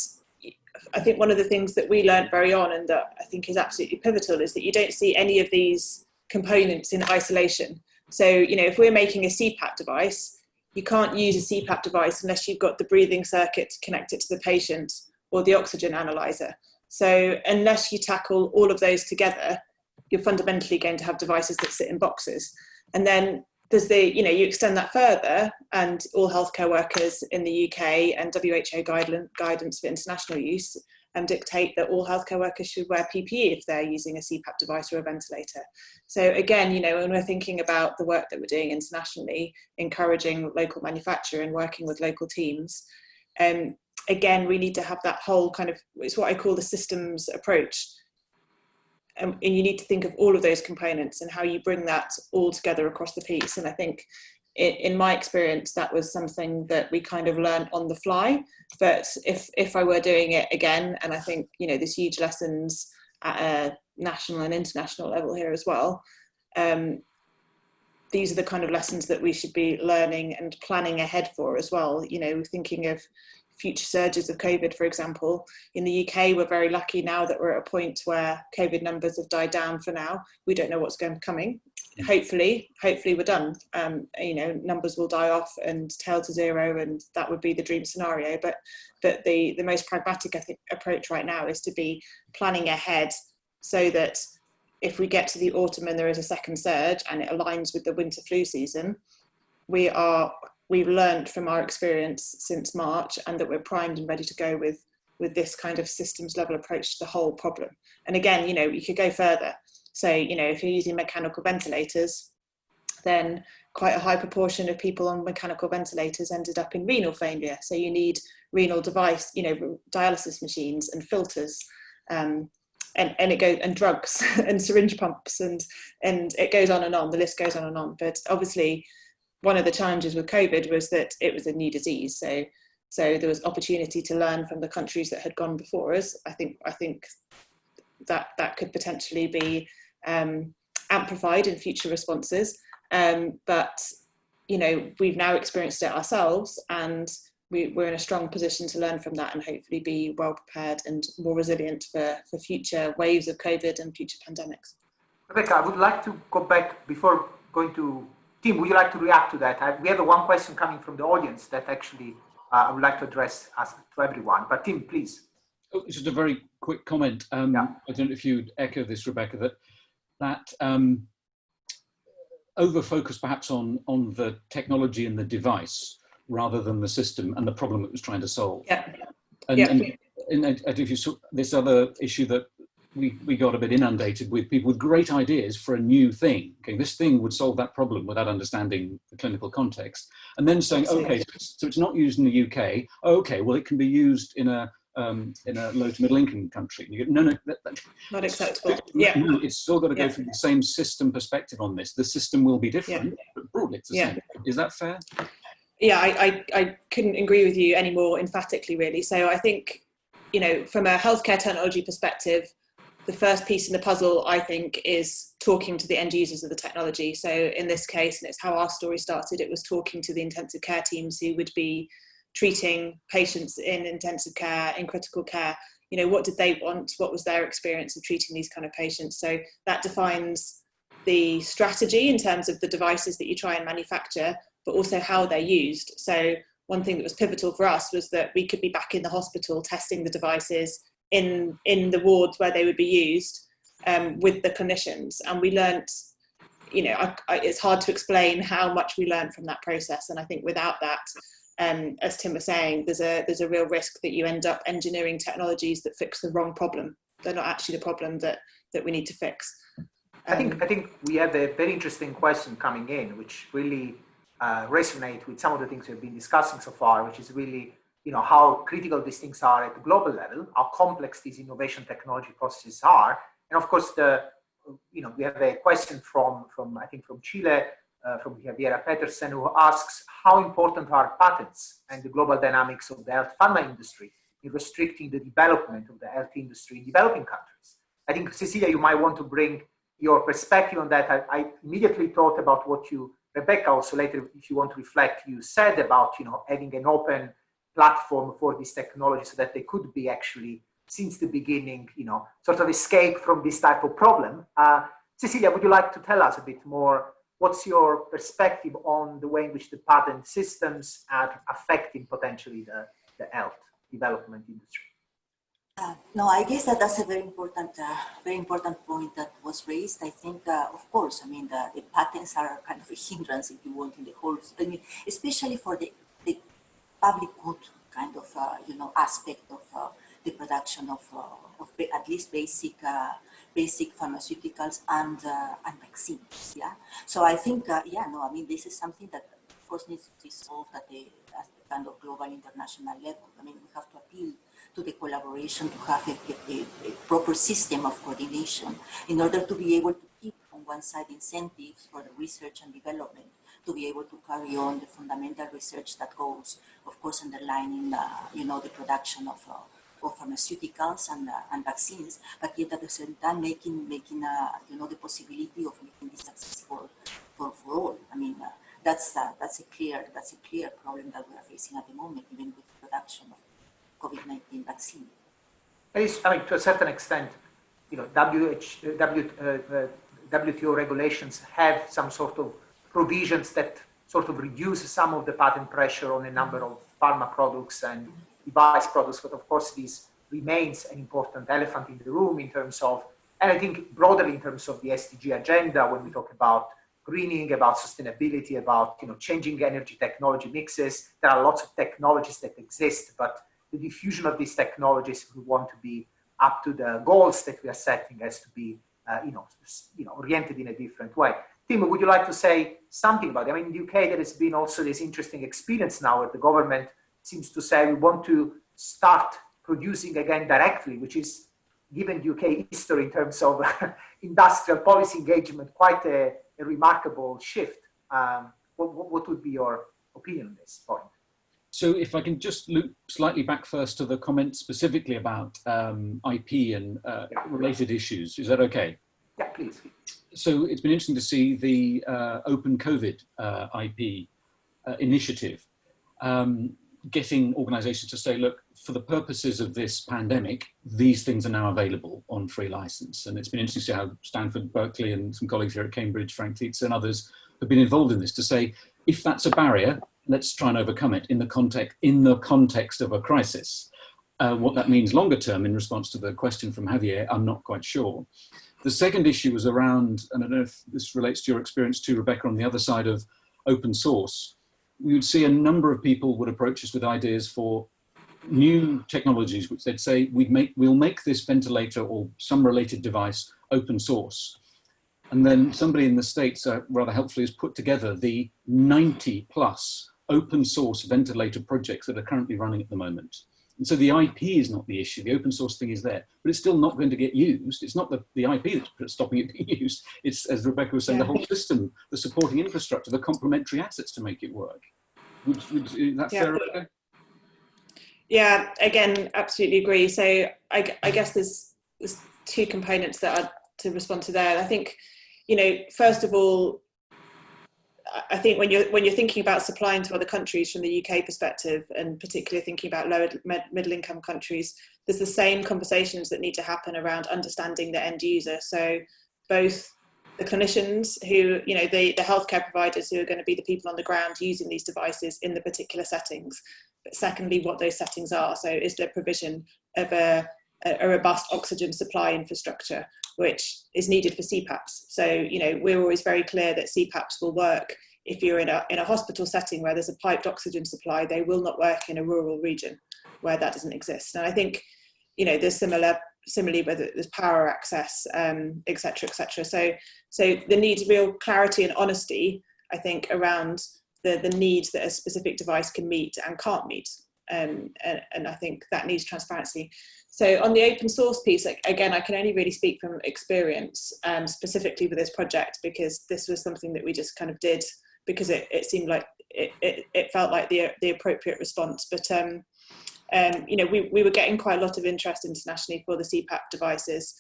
I think one of the things that we learned very on and that I think is absolutely pivotal is that you don't see any of these components in isolation. So, if we're making a CPAP device, you can't use a CPAP device unless you've got the breathing circuit connected to the patient or the oxygen analyzer. So unless you tackle all of those together, you're fundamentally going to have devices that sit in boxes. And then there's you extend that further, and all healthcare workers in the UK and WHO guidance for international use dictate that all healthcare workers should wear PPE if they're using a CPAP device or a ventilator. So again, when we're thinking about the work that we're doing internationally, encouraging local manufacture and working with local teams, again, we need to have that whole kind of, it's what I call the systems approach. And you need to think of all of those components and how you bring that all together across the piece. And I think in my experience, that was something that we kind of learned on the fly. But if I were doing it again, and I think, there's huge lessons at a national and international level here as well, these are the kind of lessons that we should be learning and planning ahead for as well. Thinking of future surges of COVID, for example. In the UK, we're very lucky now that we're at a point where COVID numbers have died down for now. We don't know what's coming. Hopefully we're done. Numbers will die off and tail to zero, and that would be the dream scenario. But the most pragmatic, I think, approach right now is to be planning ahead so that if we get to the autumn and there is a second surge and it aligns with the winter flu season, we've learned from our experience since March, and that we're primed and ready to go with this kind of systems level approach to the whole problem. And again, you could go further. So, if you're using mechanical ventilators, then quite a high proportion of people on mechanical ventilators ended up in renal failure. So you need renal device, dialysis machines and filters, and it goes, and drugs and syringe pumps, and it goes on and on. The list goes on and on. But obviously, one of the challenges with COVID was that it was a new disease. So there was opportunity to learn from the countries that had gone before us. I think that could potentially be amplified in future responses. But we've now experienced it ourselves, and we're in a strong position to learn from that and hopefully be well prepared and more resilient for future waves of COVID and future pandemics. Rebecca, I would like to go back before going to Tim. Would you like to react to that? We have one question coming from the audience that actually I would like to address to everyone. But Tim, please. Oh, just a very quick comment. I don't know if you'd echo this, Rebecca, that over-focus perhaps on the technology and the device rather than the system and the problem it was trying to solve. Yeah. And if you saw this other issue that we got a bit inundated with people with great ideas for a new thing. Okay, this thing would solve that problem without understanding the clinical context, and then saying, okay, so it's not used in the UK. Oh, okay, well, it can be used in a low to middle income country. And you go, no, not acceptable. Yeah, no, it's still got to go through the same system perspective on this. The system will be different, but broadly it's the same. Is that fair? Yeah, I couldn't agree with you any more emphatically, really. So I think, you know, from a healthcare technology perspective, the first piece in the puzzle, I think, is talking to the end users of the technology. So in this case, and it's how our story started, it was talking to the intensive care teams who would be treating patients in intensive care, in critical care. You know, what did they want? What was their experience of treating these kind of patients? So that defines the strategy in terms of the devices that you try and manufacture, but also how they're used. So one thing that was pivotal for us was that we could be back in the hospital testing the devices in the wards where they would be used with the clinicians. And we learnt, you know, it's hard to explain how much we learned from that process. And I think without that, as Tim was saying, there's a real risk that you end up engineering technologies that fix the wrong problem. They're not actually the problem that we need to fix. I think we have a very interesting question coming in, which really resonate with some of the things we've been discussing so far, which is really, you know, how critical these things are at the global level, how complex these innovation technology processes are. And of course, we have a question from I think from Chile, from Javiera Petersen, who asks how important are patents and the global dynamics of the health pharma industry in restricting the development of the health industry in developing countries. I think, Cecilia, you might want to bring your perspective on that. I immediately thought about what you, Rebecca, also later, if you want to reflect, you said about, you know, having an open platform for this technology so that they could be actually, since the beginning, you know, sort of escape from this type of problem. Cecilia, would you like to tell us a bit more? What's your perspective on the way in which the patent systems are affecting potentially the health development industry? No, I guess that's a very important point that was raised. I think, of course, I mean, the patents are kind of a hindrance, if you want, in the whole, I mean, especially for the public good kind of, you know, aspect of the production of at least basic pharmaceuticals and vaccines. Yeah. So I think, I mean, this is something that, of course, needs to be solved at the kind of global international level. I mean, we have to appeal to the collaboration to have a proper system of coordination in order to be able to keep, on one side, incentives for the research and development, to be able to carry on the fundamental research that goes, of course, underlining, you know, the production of pharmaceuticals and vaccines, but yet at the same time making you know, the possibility of making this accessible for all. I mean, that's a clear problem that we are facing at the moment, even with the production of COVID-19 vaccine. I mean, to a certain extent, you know, WTO regulations have some sort of provisions that sort of reduce some of the patent pressure on a number of pharma products and device products, but of course this remains an important elephant in the room in terms of, and I think broadly in terms of the SDG agenda, when we talk about greening, about sustainability, about, you know, changing energy technology mixes. There are lots of technologies that exist, but the diffusion of these technologies, if we want to be up to the goals that we are setting, has to be oriented in a different way. Tim, would you like to say something about it? I mean, in the UK, there has been also this interesting experience now where the government seems to say we want to start producing again directly, which is, given the UK history in terms of industrial policy engagement, quite a remarkable shift. What would be your opinion on this point? So if I can just loop slightly back first to the comment specifically about IP and related issues, is that okay? Yeah, please. So it's been interesting to see the Open COVID IP initiative getting organizations to say, look, for the purposes of this pandemic, these things are now available on free license. And it's been interesting to see how Stanford, Berkeley, and some colleagues here at Cambridge, Frank Tietze and others have been involved in this to say, if that's a barrier, let's try and overcome it in the context of a crisis. What that means longer term, in response to the question from Javier, I'm not quite sure. The second issue was around, and I don't know if this relates to your experience too, Rebecca, on the other side of open source. We would see a number of people would approach us with ideas for new technologies, which they'd say we'll make this ventilator or some related device open source. And then somebody in the States rather helpfully has put together the 90 plus open source ventilator projects that are currently running at the moment. And so the IP is not the issue, the open source thing is there, but it's still not going to get used. It's not the IP that's stopping it being used. It's, as Rebecca was saying, the whole system, the supporting infrastructure, the complementary assets to make it work. Is that fair, Rebecca? Yeah, again, absolutely agree. So I guess there's two components that are to respond to there. I think, you know, first of all, I think when you're thinking about supplying to other countries from the UK perspective, and particularly thinking about lower middle income countries, there's the same conversations that need to happen around understanding the end user. So both the clinicians who, you know, the healthcare providers who are going to be the people on the ground using these devices in the particular settings, but secondly, what those settings are. So is there provision of a robust oxygen supply infrastructure, which is needed for CPAPs. So, you know, we're always very clear that CPAPs will work if you're in a hospital setting where there's a piped oxygen supply. They will not work in a rural region where that doesn't exist. And I think, you know, there's similarly whether there's power access, et cetera, et cetera. So there needs real clarity and honesty, I think, around the needs that a specific device can meet and can't meet. And I think that needs transparency. So on the open source piece, again, I can only really speak from experience, specifically with this project, because this was something that we just kind of did because it seemed like it felt like the appropriate response. But you know, we were getting quite a lot of interest internationally for the CPAP devices,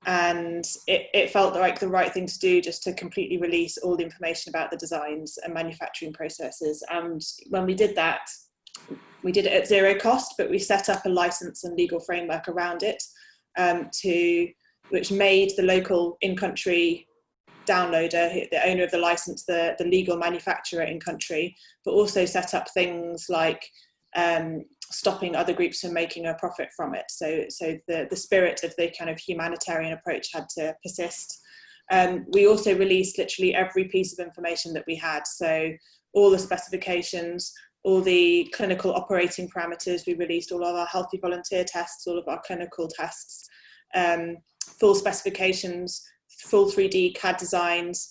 and it felt like the right thing to do, just to completely release all the information about the designs and manufacturing processes. And when we did that, we did it at zero cost, but we set up a license and legal framework around it, which made the local in-country downloader, the owner of the license, the legal manufacturer in country, but also set up things like stopping other groups from making a profit from it. So the spirit of the kind of humanitarian approach had to persist. We also released literally every piece of information that we had. So all the specifications, all the clinical operating parameters. We released all of our healthy volunteer tests, all of our clinical tests, full specifications, full 3D CAD designs,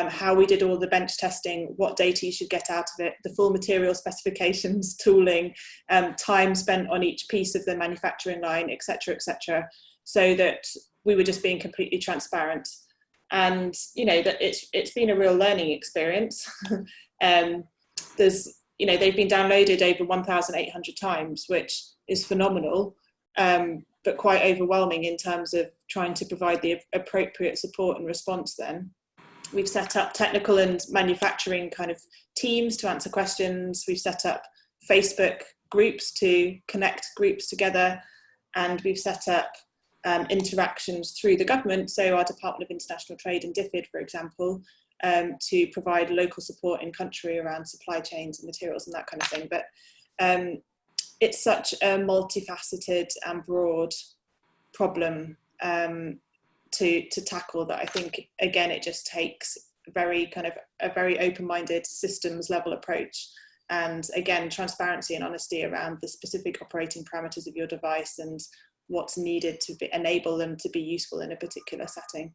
how we did all the bench testing, what data you should get out of it, the full material specifications, tooling, time spent on each piece of the manufacturing line, et cetera, so that we were just being completely transparent. And, you know, that it's been a real learning experience. You know, they've been downloaded over 1,800 times, which is phenomenal, but quite overwhelming in terms of trying to provide the appropriate support and response then. We've set up technical and manufacturing kind of teams to answer questions. We've set up Facebook groups to connect groups together, and we've set up interactions through the government. So our Department of International Trade and DFID, for example, to provide local support in country around supply chains and materials and that kind of thing. But it's such a multifaceted and broad problem to tackle that I think, again, it just takes a very open-minded systems level approach. And again, transparency and honesty around the specific operating parameters of your device and what's needed to enable them to be useful in a particular setting,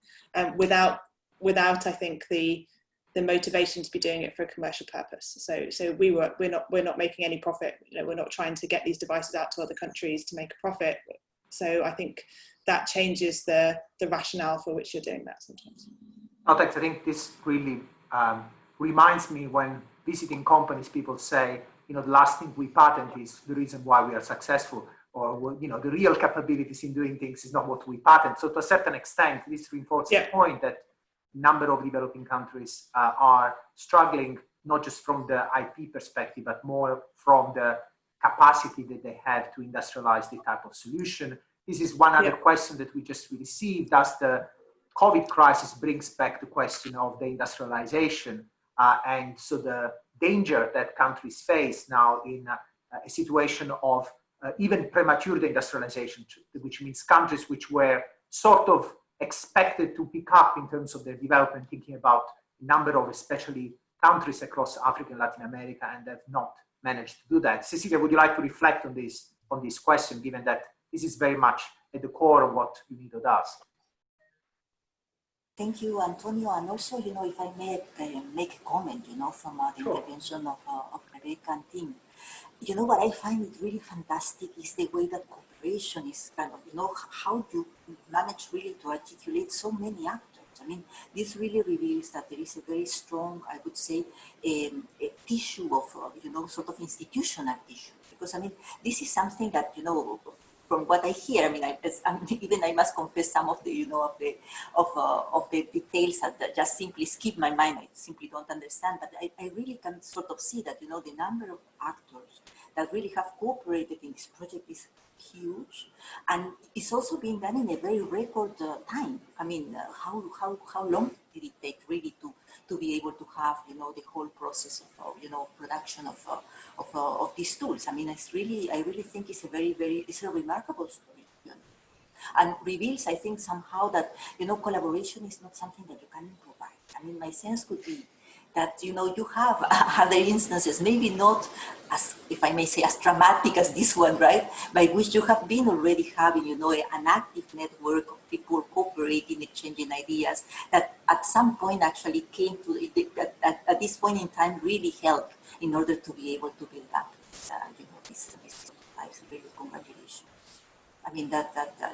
without I think the motivation to be doing it for a commercial purpose. So we're not making any profit. You know, we're not trying to get these devices out to other countries to make a profit. So I think that changes the rationale for which you're doing that sometimes. Oh, thanks. I think this really reminds me when visiting companies, people say, you know, the last thing we patent is the reason why we are successful, or, you know, the real capabilities in doing things is not what we patent. So to a certain extent, this reinforces the point that a number of developing countries are struggling, not just from the IP perspective, but more from the capacity that they have to industrialize this type of solution. This is one other question that we just received, as the COVID crisis brings back the question of the industrialization. And so the danger that countries face now in a situation of even premature industrialization, which means countries which were sort of expected to pick up in terms of their development, thinking about a number of especially countries across Africa and Latin America, and have not managed to do that. Cecilia, would you like to reflect on this on this question, given that this is very much at the core of what UNIDO does. Thank you, Antonio. And also, if I may make a comment, from the Sure. intervention of Rebecca and team. What I find it really fantastic is the way that cooperation is kind of, how you manage really to articulate so many actors. I mean, this really reveals that there is a very strong, I would say, a tissue of, sort of institutional tissue. Because, I mean, this is something that, from what I hear, I mean, even I must confess some of the, of the details that just simply skip my mind. I simply don't understand. But I really can sort of see that, the number of actors that really have cooperated in this project is huge, and it's also being done in a very record time. I mean, how long did it take really to be able to have, the whole process of, production of these tools? I mean, I really think it's it's a remarkable story, and reveals, I think, somehow that, collaboration is not something that you can provide. I mean, my sense could be that, you have other instances, maybe not as, if I may say, as dramatic as this one, right? By which you have been already having, an active network of people cooperating, exchanging ideas that at some point actually came to, at this point in time, really helped in order to be able to build up, this lives. Really, congratulations. I mean,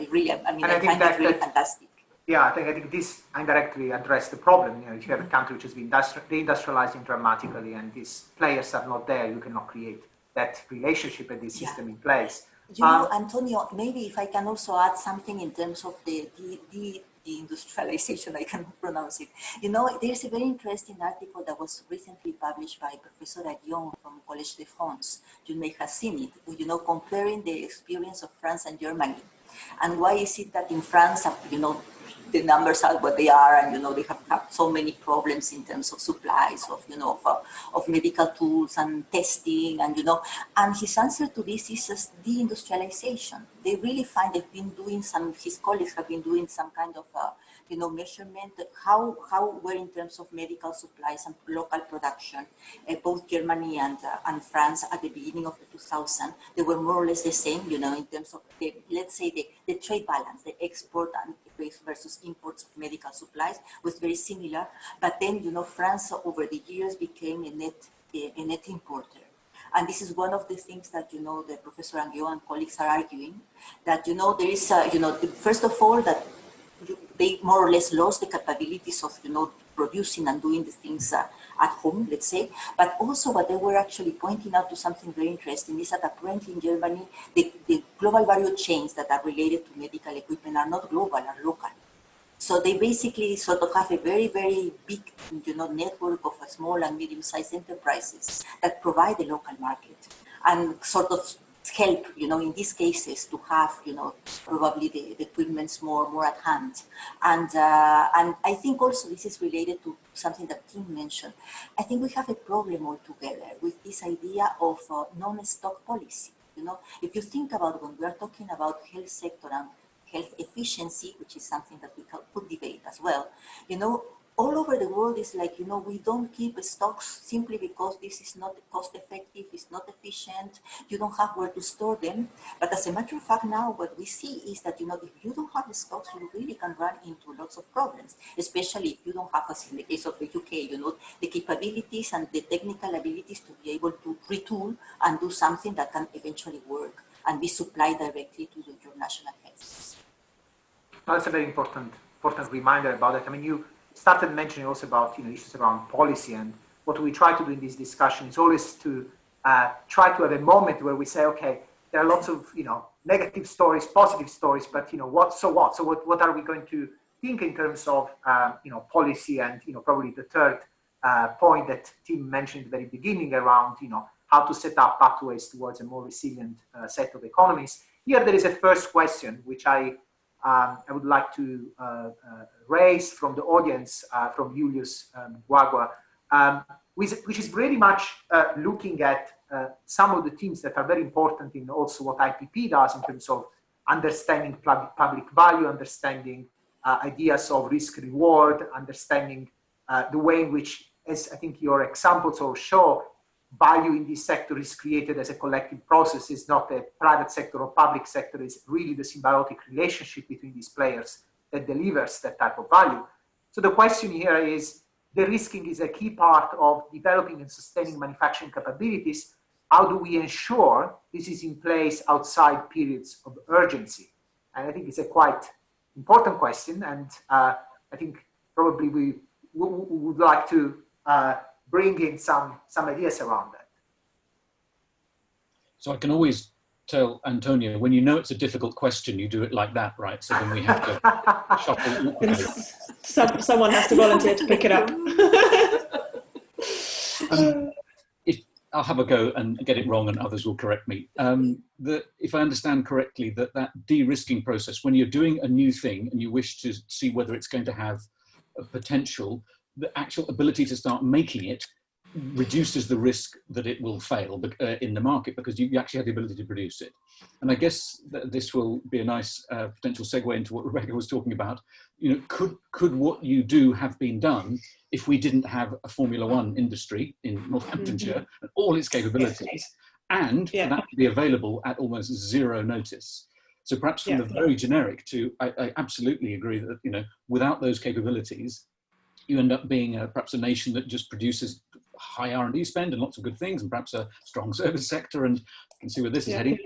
really, I find it really fantastic. Yeah, I think this indirectly addressed the problem. If you have a country which has been reindustrializing dramatically and these players are not there, you cannot create that relationship and this system in place. Antonio, maybe if I can also add something in terms of the industrialization, I cannot pronounce it. There's a very interesting article that was recently published by Professor Aguillon from Collège de France. You may have seen it, comparing the experience of France and Germany. And why is it that in France, the numbers are what they are, and they have so many problems in terms of supplies of medical tools and testing, and his answer to this is just deindustrialization. They really find they've been doing his colleagues have been doing some kind of measurement how were in terms of medical supplies and local production, both Germany and France at the beginning of the 2000s. They were more or less the same, in terms of let's say the trade balance, the export and versus imports of medical supplies was very similar. But then, France over the years became a net importer. And this is one of the things that, the Professor Anguillon and colleagues are arguing, that, there is, first of all, that they more or less lost the capabilities of, producing and doing the things at home, let's say. But also what they were actually pointing out to something very interesting is that apparently in Germany, the global value chains that are related to medical equipment are not global, are local. So they basically sort of have a very, very big, network of small and medium-sized enterprises that provide the local market and sort of help, in these cases to have, probably the equipments more at hand. And I think also this is related to something that Tim mentioned. I think we have a problem altogether with this idea of non-stock policy. If you think about when we are talking about health sector and health efficiency, which is something that we could debate as well, all over the world is like, we don't keep stocks simply because this is not cost effective, it's not efficient, you don't have where to store them. But as a matter of fact now, what we see is that, if you don't have the stocks, you really can run into lots of problems, especially if you don't have, as in the case of the UK, the capabilities and the technical abilities to be able to retool and do something that can eventually work and be supplied directly to your national health. That's a very important reminder about that. I mean, you started mentioning also about issues around policy, and what we try to do in this discussion is always to try to have a moment where we say, okay, there are lots of negative stories, positive stories, but what are we going to think in terms of policy, and probably the third point that Tim mentioned at the very beginning around how to set up pathways towards a more resilient set of economies. Here there is a first question which I would like to raise from the audience, from Julius Guagua, which is really much looking at some of the themes that are very important in also what IPP does in terms of understanding public value, understanding ideas of risk-reward, understanding the way in which, as I think your examples all show, value in this sector is created as a collective process. It's not a private sector or public sector. It's really the symbiotic relationship between these players that delivers that type of value. So the question here is, de-risking is a key part of developing and sustaining manufacturing capabilities. How do we ensure this is in place outside periods of urgency? And I think it's a quite important question. And I think probably we would like to bring in some ideas around that. So I can always tell Antonio, when you know it's a difficult question, you do it like that, right? So then we have to shuffle. Someone has to volunteer to pick it up. I'll have a go and get it wrong and others will correct me. If I understand correctly, that de-risking process, when you're doing a new thing and you wish to see whether it's going to have a potential, the actual ability to start making it reduces the risk that it will fail in the market, because you actually have the ability to produce it. And I guess that this will be a nice potential segue into what Rebecca was talking about. You know, could what you do have been done if we didn't have a Formula One industry in Northamptonshire and all its capabilities, and for that to be available at almost zero notice? So perhaps from the very generic to, I absolutely agree that, you know, without those capabilities, you end up being perhaps a nation that just produces high R&D spend and lots of good things, and perhaps a strong service sector, and you can see where this is heading.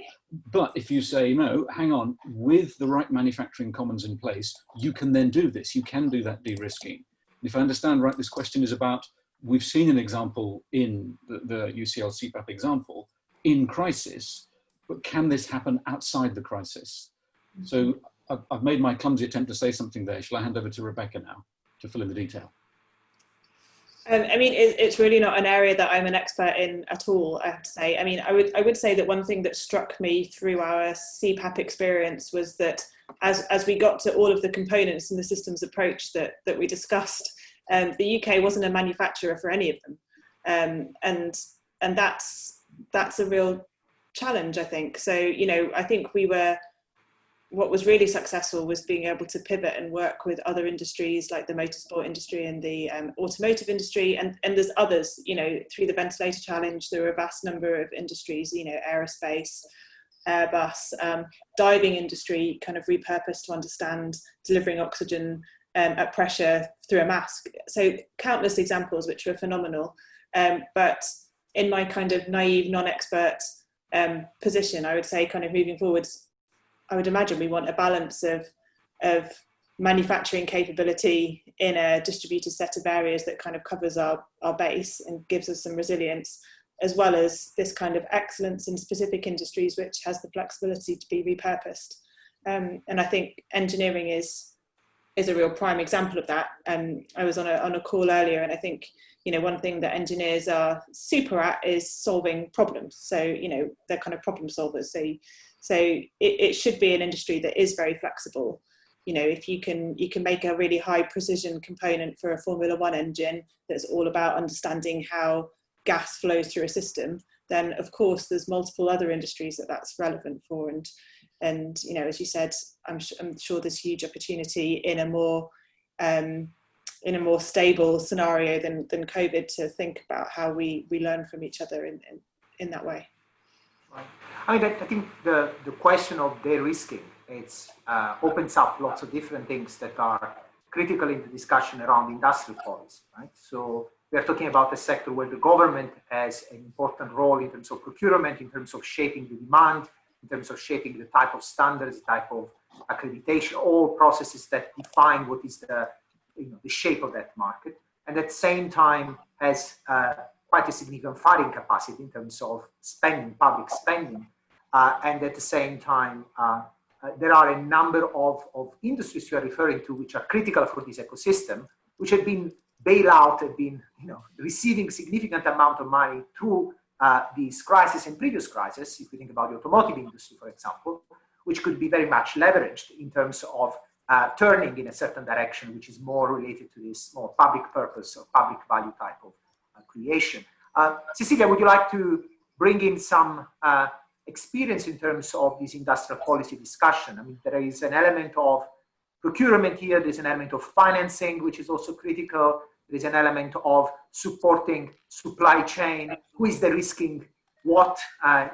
But if you say, no, hang on, with the right manufacturing commons in place, you can then do this. You can do that de-risking. If I understand right, this question is about, we've seen an example in the UCL CPAP example in crisis, but can this happen outside the crisis? So I've made my clumsy attempt to say something there. Shall I hand over to Rebecca now to fill in the detail? I mean, it's really not an area that I'm an expert in at all, I have to say. I mean, I would say that one thing that struck me through our CPAP experience was that as we got to all of the components and the systems approach that we discussed, the UK wasn't a manufacturer for any of them. And that's a real challenge, I think. So, you know, I think what was really successful was being able to pivot and work with other industries like the motorsport industry and the automotive industry, and there's others, you know, through the ventilator challenge. There were a vast number of industries, you know, aerospace, Airbus, diving industry, kind of repurposed to understand delivering oxygen at pressure through a mask. So countless examples which were phenomenal. But in my kind of naive, non-expert position, I would say, kind of moving forwards, I would imagine we want a balance of manufacturing capability in a distributed set of areas that kind of covers our base and gives us some resilience, as well as this kind of excellence in specific industries, which has the flexibility to be repurposed. And I think engineering is a real prime example of that. I was on a call earlier, and I think, you know, one thing that engineers are super at is solving problems. So, you know, they're kind of problem solvers. So it should be an industry that is very flexible. You know, if you can make a really high precision component for a Formula One engine that's all about understanding how gas flows through a system, then of course there's multiple other industries that's relevant for. And you know, as you said, I'm sure there's huge opportunity in a more stable scenario than COVID to think about how we learn from each other in that way. Right. I mean, I think the question of de-risking, it's opens up lots of different things that are critical in the discussion around industrial policy, right? So we are talking about a sector where the government has an important role in terms of procurement, in terms of shaping the demand, in terms of shaping the type of standards, type of accreditation, all processes that define what is the shape of that market. And at the same time has quite a significant funding capacity in terms of spending, public spending. And at the same time, there are a number of industries you are referring to which are critical for this ecosystem, which have been bailed out, have been receiving significant amount of money through this crisis and previous crises. If we think about the automotive industry, for example, which could be very much leveraged in terms of turning in a certain direction, which is more related to this more public purpose or public value type of creation. Cecilia, would you like to bring in some experience in terms of this industrial policy discussion? I mean, there is an element of procurement here, there's an element of financing, which is also critical. There is an element of supporting supply chain. Who is the risking what?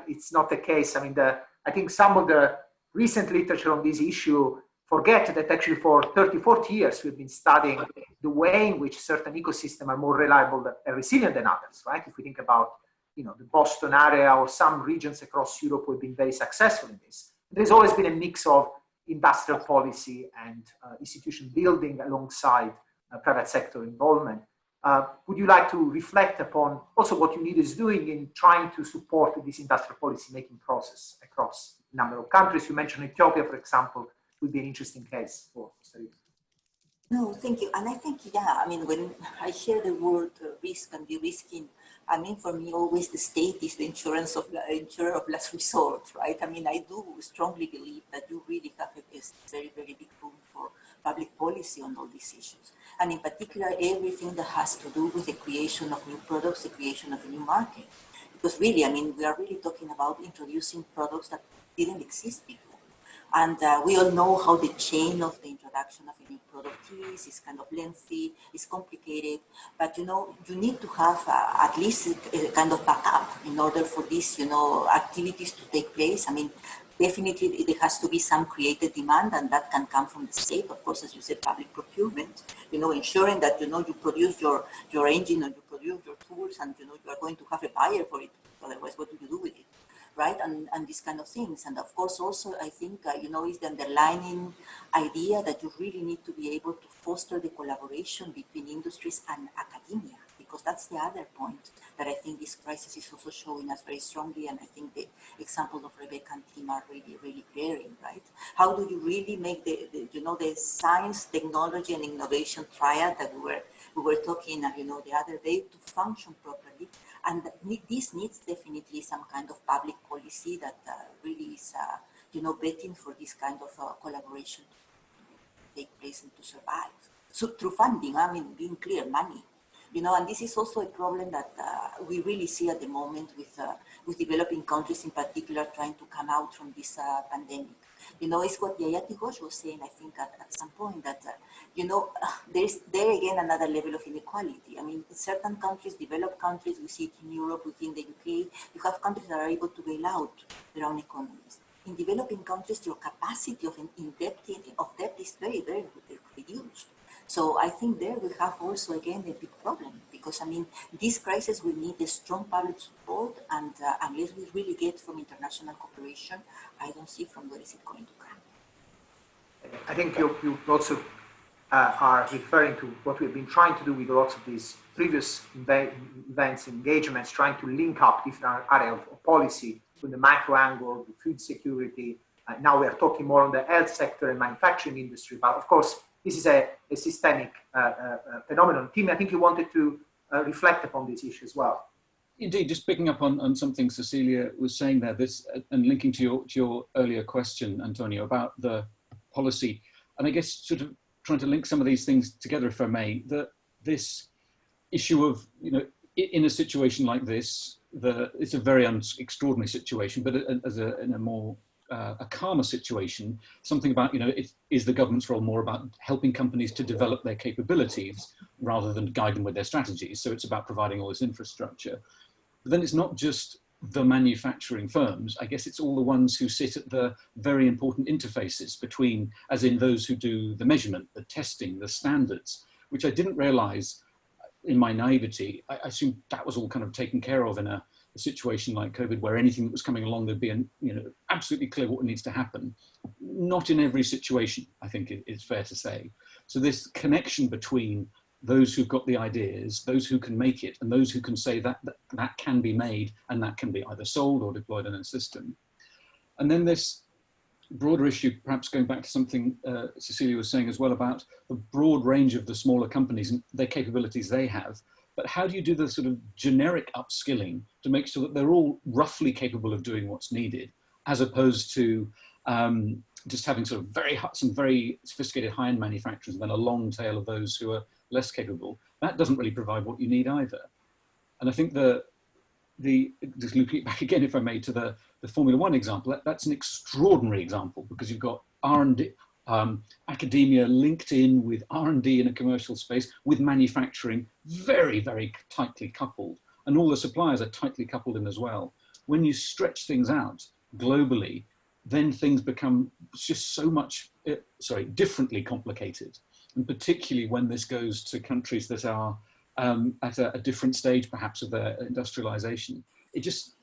It's not the case. I mean, I think some of the recent literature on this issue forget that actually for 30, 40 years, we've been studying the way in which certain ecosystems are more reliable and resilient than others, right? If we think about, the Boston area or some regions across Europe, we've been very successful in this. There's always been a mix of industrial policy and institution building alongside private sector involvement. Would you like to reflect upon also what UNIDO is doing in trying to support this industrial policy making process across a number of countries? You mentioned Ethiopia, for example, would be an interesting case for study. No, thank you. And I think, yeah, I mean, when I hear the word risk and de-risking, I mean, for me, always the state is the insurer of last resort, right? I mean, I do strongly believe that you really have a very, very big room for public policy on all these issues. And in particular, everything that has to do with the creation of new products, the creation of a new market. Because really, I mean, we are really talking about introducing products that didn't exist before. And we all know how the chain of the introduction of a new product is. It's kind of lengthy, it's complicated, but you need to have at least a kind of backup in order for these, activities to take place. I mean, definitely there has to be some created demand, and that can come from the state, of course, as you said, public procurement, ensuring that, you produce your engine or you produce your tools and, you are going to have a buyer for it. Otherwise, what do you do with it? Right, and these kind of things. And of course, also, I think, is the underlying idea that you really need to be able to foster the collaboration between industries and academia, because that's the other point that I think this crisis is also showing us very strongly. And I think the examples of Rebecca and Tim are really, really glaring, right? How do you really make the science, technology, and innovation triad that we were talking, the other day to function properly? And this needs definitely some kind of public policy that really is, betting for this kind of collaboration to take place and to survive. So through funding, I mean, being clear, money, and this is also a problem that we really see at the moment with developing countries in particular trying to come out from this pandemic. It's what Yayati Ghosh was saying, I think, at some point, that, there's there again another level of inequality. I mean, in certain countries, developed countries, we see it in Europe, within the UK, you have countries that are able to bail out their own economies. In developing countries, your capacity of debt is very, very reduced. So I think there we have also, again, a big problem, because, I mean, this crisis will need a strong public support, and unless we really get from international cooperation, I don't see from where is it going to come. I think you also are referring to what we've been trying to do with lots of these previous events, engagements, trying to link up different areas of policy from the macro angle, the food security. Now we are talking more on the health sector and manufacturing industry, but of course, this is a systemic phenomenon. Tim, I think you wanted to reflect upon this issue as well. Indeed, just picking up on something Cecilia was saying there, and linking to your earlier question, Antonio, about the policy, and I guess sort of trying to link some of these things together, if I may, that this issue of, in a situation like this, it's a very extraordinary situation, but in a more a calmer situation, something about, is the government's role more about helping companies to develop their capabilities rather than guide them with their strategies? So it's about providing all this infrastructure. But then it's not just the manufacturing firms. I guess it's all the ones who sit at the very important interfaces between, as in those who do the measurement, the testing, the standards, which I didn't realize in my naivety. I assumed that was all kind of taken care of in a situation like COVID, where anything that was coming along, there'd be absolutely clear what needs to happen. Not in every situation, I think it's fair to say. So this connection between those who've got the ideas, those who can make it, and those who can say that can be made and that can be either sold or deployed in a system. And then this broader issue, perhaps going back to something Cecilia was saying as well, about the broad range of the smaller companies and their capabilities they have. But how do you do the sort of generic upskilling to make sure that they're all roughly capable of doing what's needed, as opposed to just having sort of some very sophisticated high-end manufacturers and then a long tail of those who are less capable? That doesn't really provide what you need either. And I think just looping it back again, if I may, to the Formula One example, that's an extraordinary example, because you've got R&D, academia linked in with R&D in a commercial space, with manufacturing very, very tightly coupled, and all the suppliers are tightly coupled in as well. When you stretch things out globally, then things become just so much, differently complicated. And particularly when this goes to countries that are at a different stage, perhaps, of their industrialization. It just,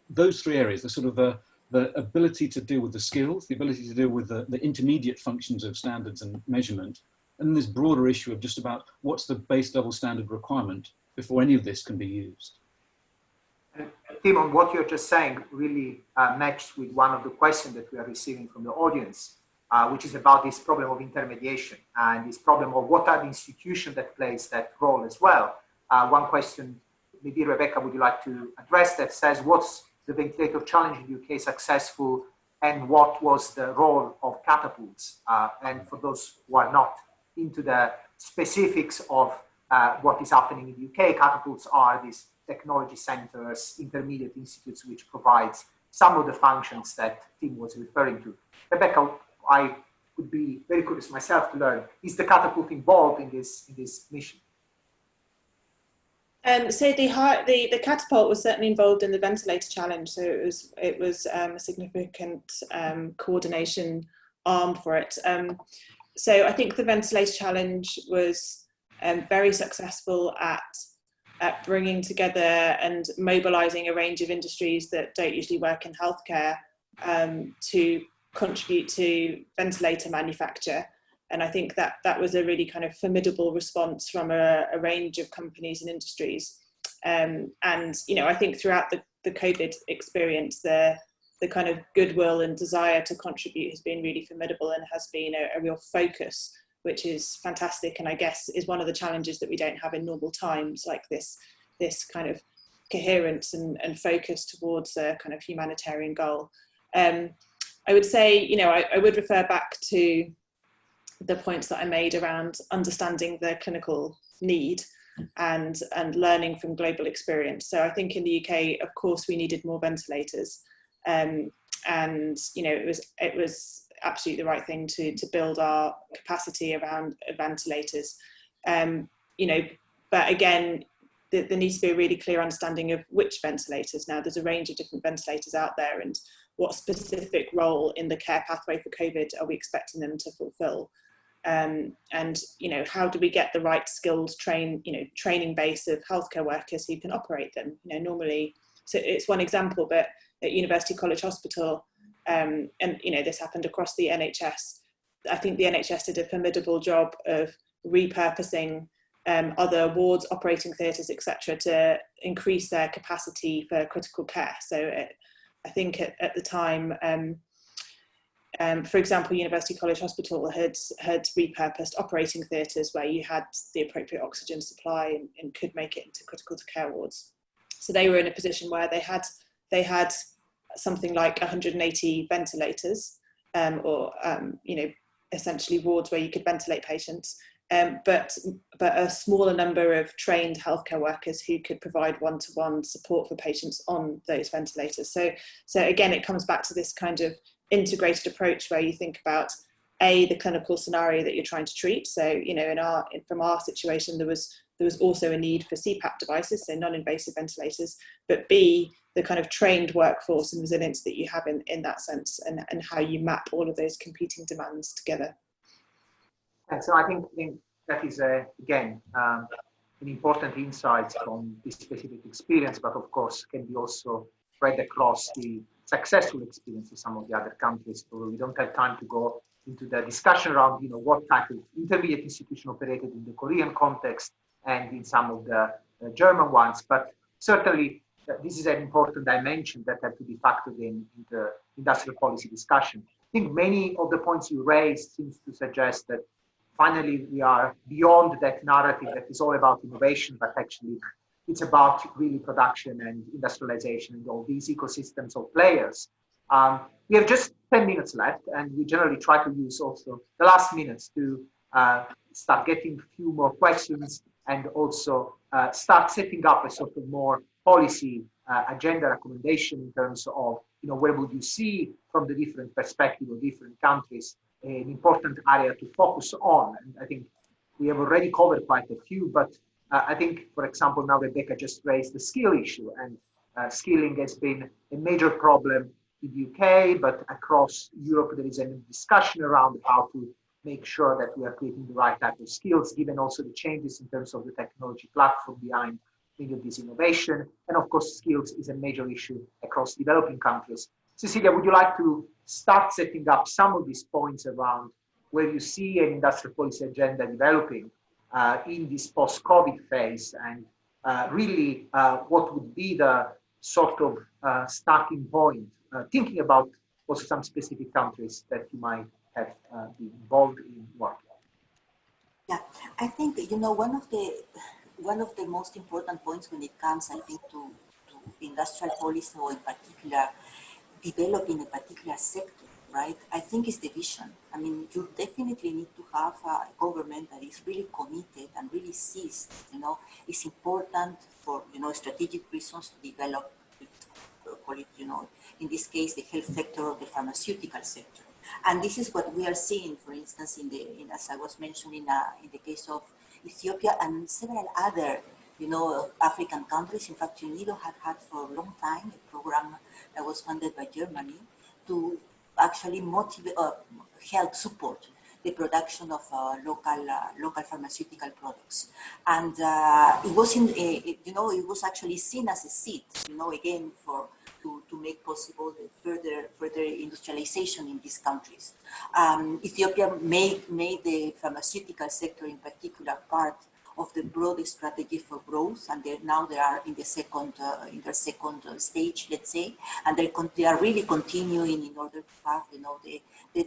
those three areas, the sort of the ability to deal with the skills, the ability to deal with the intermediate functions of standards and measurement, and this broader issue of just about what's the base level standard requirement before any of this can be used. Tim, on what you're just saying really matched with one of the questions that we are receiving from the audience, which is about this problem of intermediation and this problem of what are the institutions that plays that role as well. One question, maybe Rebecca, would you like to address that, says, what's the ventilator challenge in the UK successful, and what was the role of catapults? And for those who are not into the specifics of what is happening in the UK, catapults are these technology centers, intermediate institutes, which provides some of the functions that Tim was referring to. Rebecca, I would be very curious myself to learn, is the catapult involved in this mission? So the catapult was certainly involved in the ventilator challenge. So it was a significant coordination arm for it. So I think the ventilator challenge was very successful at bringing together and mobilising a range of industries that don't usually work in healthcare to contribute to ventilator manufacture. And I think that was a really kind of formidable response from a range of companies and industries. And, you know, I think throughout the COVID experience, the kind of goodwill and desire to contribute has been really formidable and has been a real focus, which is fantastic. And I guess is one of the challenges that we don't have in normal times, like this kind of coherence and focus towards a kind of humanitarian goal. I would say, you know, I would refer back to the points that I made around understanding the clinical need and learning from global experience. So I think in the UK, of course, we needed more ventilators, and you know, it was absolutely the right thing to build our capacity around ventilators. You know, but again, there needs to be a really clear understanding of which ventilators. Now, there's a range of different ventilators out there, and what specific role in the care pathway for COVID are we expecting them to fulfill? And you know, how do we get the right skilled training base of healthcare workers who can operate them? You know, normally, so it's one example, but at University College Hospital, and you know, this happened across the NHS. I think the NHS did a formidable job of repurposing other wards, operating theatres, etc., to increase their capacity for critical care. So I think at the time, for example, University College Hospital had repurposed operating theatres where you had the appropriate oxygen supply and could make it into critical care wards. So they were in a position where they had something like 180 ventilators, or you know, essentially wards where you could ventilate patients, but a smaller number of trained healthcare workers who could provide one-to-one support for patients on those ventilators. So again, it comes back to this kind of integrated approach where you think about the clinical scenario that you're trying to treat. So, you know, from our situation, there was also a need for CPAP devices, so non-invasive ventilators, but B, the kind of trained workforce and resilience that you have in that sense, and how you map all of those competing demands together. And so I think that is, again, an important insight from this specific experience, but of course can be also spread across the successful experience of some of the other countries. So we don't have time to go into the discussion around, you know, what type of intermediate institution operated in the Korean context and in some of the German ones, but certainly this is an important dimension that had to be factored in the industrial policy discussion. I think many of the points you raised seems to suggest that finally we are beyond that narrative that is all about innovation, but actually it's about really production and industrialization and all these ecosystems of players. We have just 10 minutes left, and we generally try to use also the last minutes to start getting a few more questions and also start setting up a sort of more policy agenda recommendation in terms of, you know, where would you see from the different perspective of different countries an important area to focus on. And I think we have already covered quite a few, but I think, for example, now Rebecca just raised the skill issue, and skilling has been a major problem in the UK, but across Europe there is a discussion around how to make sure that we are creating the right type of skills, given also the changes in terms of the technology platform behind many of this innovation. And of course, skills is a major issue across developing countries. Cecilia, would you like to start setting up some of these points around where you see an industrial policy agenda developing in this post-COVID phase, and really what would be the sort of starting point, thinking about also some specific countries that you might have been involved in working? Yeah, I think, you know, one of the most important points when it comes, I think, to industrial policy, or in particular developing a particular sector, right, I think is the vision. I mean, you definitely need to have a government that is really committed and really sees, you know, it's important for, you know, strategic reasons to develop, call it, you know, in this case, the health sector or the pharmaceutical sector. And this is what we are seeing, for instance, as I was mentioning, in the case of Ethiopia and several other, you know, African countries. In fact, UNIDO had had for a long time a program that was funded by Germany to actually motivate, help support the production of local pharmaceutical products. And it was you know, it was actually seen as a seed, you know, again, to make possible the further industrialization in these countries. Ethiopia made the pharmaceutical sector in particular part of the broader strategy for growth, and now they are in the second stage, let's say, and they are really continuing in order to have, you know,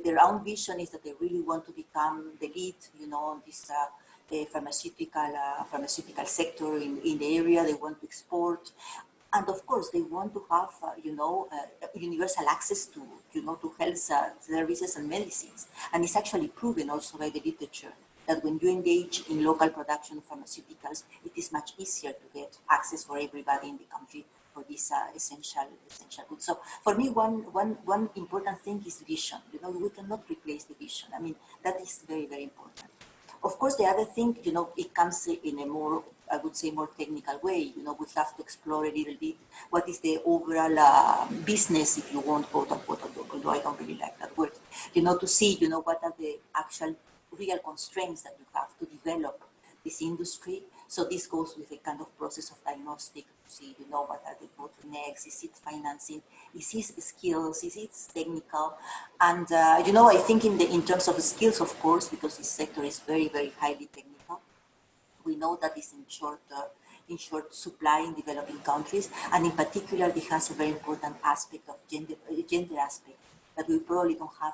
their own vision is that they really want to become the lead, you know, on this the pharmaceutical sector in the area. They want to export. And of course, they want to have, you know, universal access to, you know, to health services and medicines. And it's actually proven also by the literature that when you engage in local production of pharmaceuticals, it is much easier to get access for everybody in the country for these essential goods. So for me, one important thing is vision. You know, we cannot replace the vision. I mean, that is very, very important. Of course, the other thing, you know, it comes in a more, I would say, more technical way. You know, we have to explore a little bit what is the overall business, if you want, quote unquote, although I don't really like that word, you know, to see, you know, what are the actual real constraints that you have to develop this industry. So this goes with a kind of process of diagnostic to see, you know, what are the bottlenecks, is it financing, is it skills, is it technical? And, you know, I think in terms of skills, of course, because this sector is very, very highly technical, we know that it's in short supply in developing countries, and in particular, it has a very important aspect of gender aspect that we probably don't have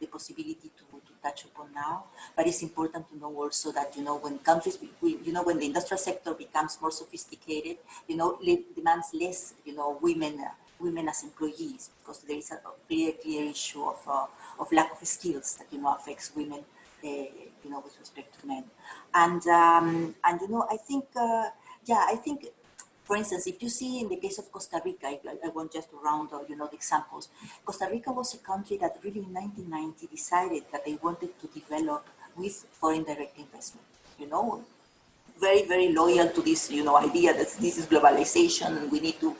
the possibility to touch upon now, but it's important to know also that, you know, when countries, you know, when the industrial sector becomes more sophisticated, you know, demands less, you know, women as employees, because there is a clear issue of lack of skills that, you know, affects women, you know, with respect to men. And you know, I think, I think, for instance, if you see in the case of Costa Rica, I want just to round out, you know, the examples. Costa Rica was a country that really in 1990 decided that they wanted to develop with foreign direct investment, you know, very, very loyal to this, you know, idea that this is globalization and we need to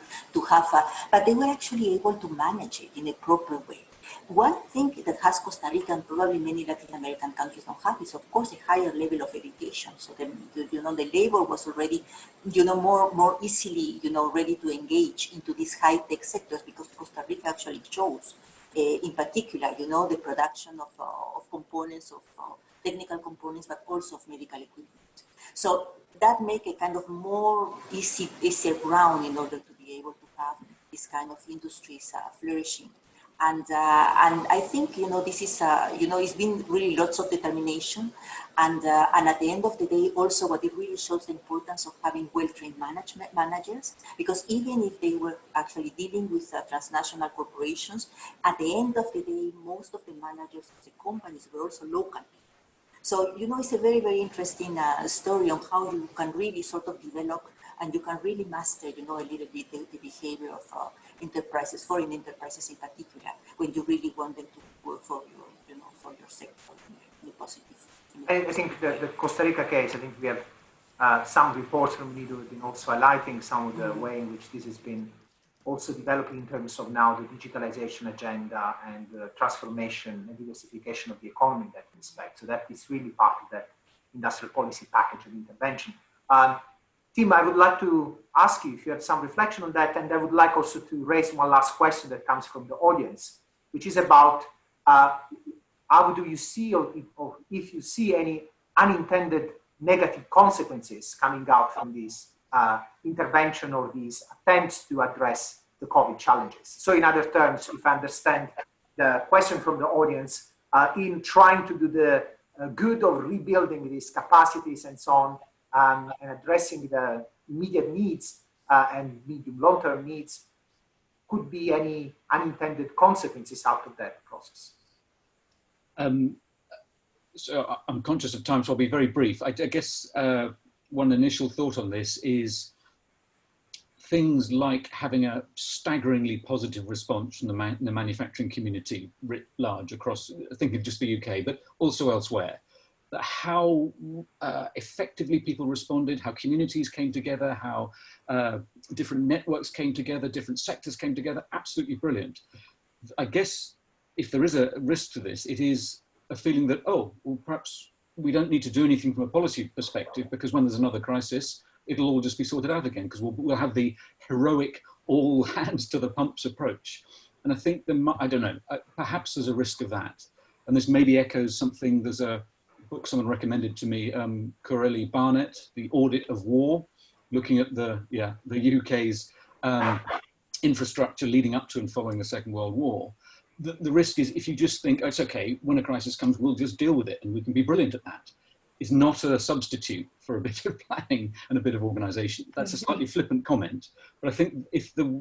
have, but they were actually able to manage it in a proper way. One thing that has Costa Rica and probably many Latin American countries don't have is, of course, a higher level of education. So, you know, the labor was already, you know, more easily, you know, ready to engage into these high-tech sectors, because Costa Rica actually chose, in particular, you know, the production of components, of technical components, but also of medical equipment. So that make a kind of more easier ground in order to be able to have this kind of industries flourishing. And I think, you know, this is, you know, it's been really lots of determination. And at the end of the day, also what it really shows the importance of having well-trained managers, because even if they were actually dealing with transnational corporations, at the end of the day, most of the managers of the companies were also local. So, you know, it's a very, very interesting story on how you can really sort of develop and you can really master, you know, a little bit the behavior of enterprises, foreign enterprises in particular, when you really want them to work for for your sector in a positive. I think the Costa Rica case, I think we have some reports from NIDO have been also highlighting some of the way in which this has been also developing in terms of now the digitalization agenda and the transformation and diversification of the economy in that respect. So that is really part of that industrial policy package of intervention. Tim, I would like to ask you if you have some reflection on that, and I would like also to raise one last question that comes from the audience, which is about how do you see, or if you see any unintended negative consequences coming out from this intervention or these attempts to address the COVID challenges. So in other terms, if I understand the question from the audience, in trying to do the good of rebuilding these capacities and so on, and addressing the immediate needs and medium long-term needs, could be any unintended consequences out of that process? So I'm conscious of time, so I'll be very brief. I guess one initial thought on this is things like having a staggeringly positive response from the manufacturing community writ large across, I think of just the UK, but also elsewhere. How effectively people responded, how communities came together, how different networks came together, different sectors came together, absolutely brilliant. I guess if there is a risk to this, it is a feeling that, oh, well, perhaps we don't need to do anything from a policy perspective, because when there's another crisis, it'll all just be sorted out again, because we'll have the heroic all hands to the pumps approach. And I think, I don't know, perhaps there's a risk of that. And this maybe echoes something, there's a book someone recommended to me, Corelli Barnett, The Audit of War, looking at the UK's infrastructure leading up to and following the Second World War. The risk is if you just think, oh, it's okay, when a crisis comes, we'll just deal with it and we can be brilliant at that. It's not a substitute for a bit of planning and a bit of organisation. That's a slightly flippant comment, but I think if there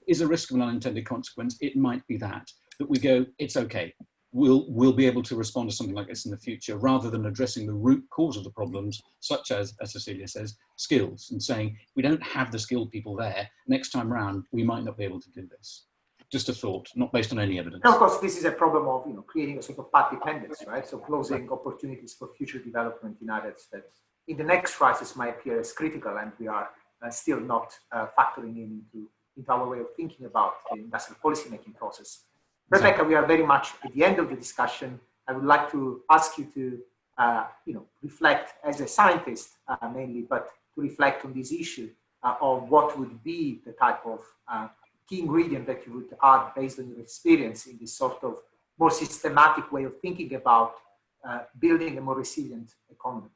is a risk of an unintended consequence, it might be that we go, it's okay. We'll be able to respond to something like this in the future, rather than addressing the root cause of the problems, such as Cecilia says, skills, and saying, we don't have the skilled people there, next time round, we might not be able to do this. Just a thought, not based on any evidence. And of course, this is a problem of creating a sort of path dependence, right? So closing opportunities for future development in areas that in the next crisis might appear as critical, and we are still not factoring into our way of thinking about the industrial policy-making process. Rebecca, we are very much at the end of the discussion. I would like to ask you to, reflect as a scientist mainly, but to reflect on this issue of what would be the type of key ingredient that you would add based on your experience in this sort of more systematic way of thinking about building a more resilient economy.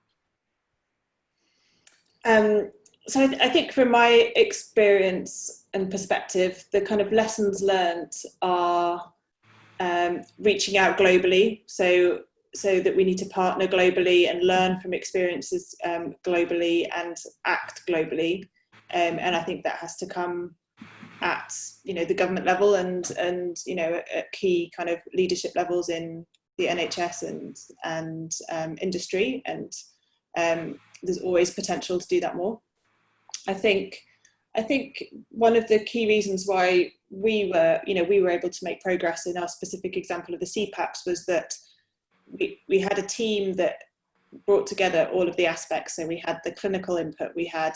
So I think from my experience and perspective, the kind of lessons learned are reaching out globally, so that we need to partner globally and learn from experiences globally and act globally, and I think that has to come at the government level and at key kind of leadership levels in the NHS and industry, and there's always potential to do that more. I think one of the key reasons why we were able to make progress in our specific example of the CPAPs was that we had a team that brought together all of the aspects. So we had the clinical input, we had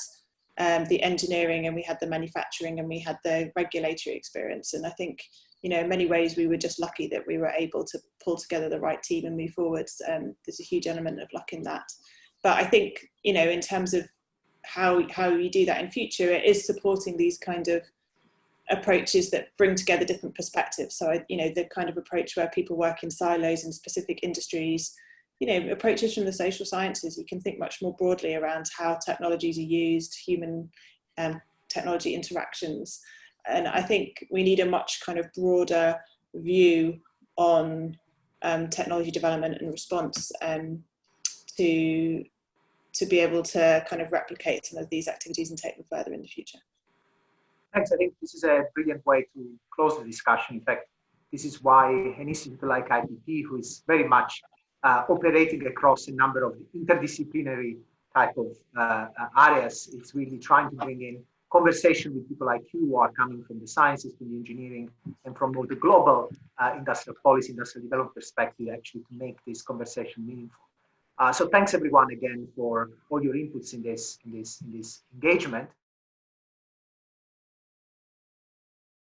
the engineering, and we had the manufacturing, and we had the regulatory experience. And I think, in many ways, we were just lucky that we were able to pull together the right team and move forwards. There's a huge element of luck in that. But I think, in terms of how you do that in future, it is supporting these kind of approaches that bring together different perspectives. So, the kind of approach where people work in silos in specific industries, approaches from the social sciences, you can think much more broadly around how technologies are used, human technology interactions. And I think we need a much kind of broader view on technology development and response to be able to kind of replicate some of these activities and take them further in the future. Thanks. I think this is a brilliant way to close the discussion. In fact, this is why an institute like IPP, who is very much operating across a number of interdisciplinary type of areas, is really trying to bring in conversation with people like you who are coming from the sciences, from the engineering, and from more the global industrial policy, industrial development perspective, actually to make this conversation meaningful. So thanks everyone again for all your inputs in this engagement.